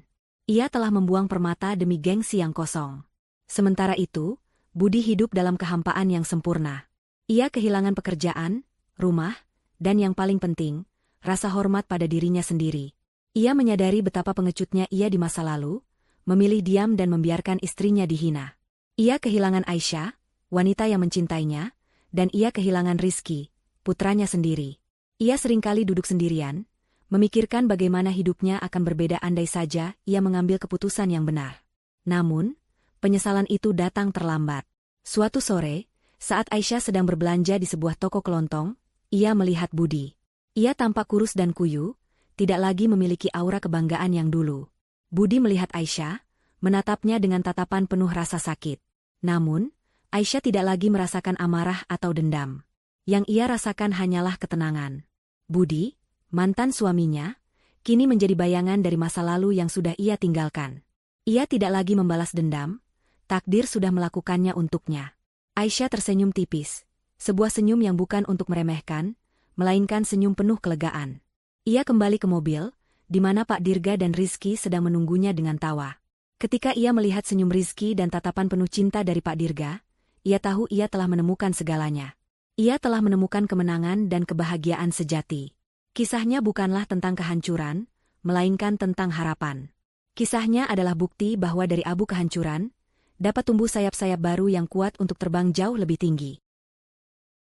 A: Ia telah membuang permata demi gengsi yang kosong. Sementara itu, Budi hidup dalam kehampaan yang sempurna. Ia kehilangan pekerjaan, rumah, dan yang paling penting, rasa hormat pada dirinya sendiri. Ia menyadari betapa pengecutnya ia di masa lalu, memilih diam dan membiarkan istrinya dihina. Ia kehilangan Aisyah, wanita yang mencintainya, dan ia kehilangan Rizky, putranya sendiri. Ia seringkali duduk sendirian, memikirkan bagaimana hidupnya akan berbeda andai saja ia mengambil keputusan yang benar. Namun, penyesalan itu datang terlambat. Suatu sore, saat Aisyah sedang berbelanja di sebuah toko kelontong, ia melihat Budi. Ia tampak kurus dan kuyu, tidak lagi memiliki aura kebanggaan yang dulu. Budi melihat Aisyah, menatapnya dengan tatapan penuh rasa sakit. Namun, Aisyah tidak lagi merasakan amarah atau dendam. Yang ia rasakan hanyalah ketenangan. Budi, mantan suaminya, kini menjadi bayangan dari masa lalu yang sudah ia tinggalkan. Ia tidak lagi membalas dendam, takdir sudah melakukannya untuknya. Aisyah tersenyum tipis, sebuah senyum yang bukan untuk meremehkan, melainkan senyum penuh kelegaan. Ia kembali ke mobil, di mana Pak Dirga dan Rizky sedang menunggunya dengan tawa. Ketika ia melihat senyum Rizky dan tatapan penuh cinta dari Pak Dirga, ia tahu ia telah menemukan segalanya. Ia telah menemukan kemenangan dan kebahagiaan sejati. Kisahnya bukanlah tentang kehancuran, melainkan tentang harapan. Kisahnya adalah bukti bahwa dari abu kehancuran, dapat tumbuh sayap-sayap baru yang kuat untuk terbang jauh lebih tinggi.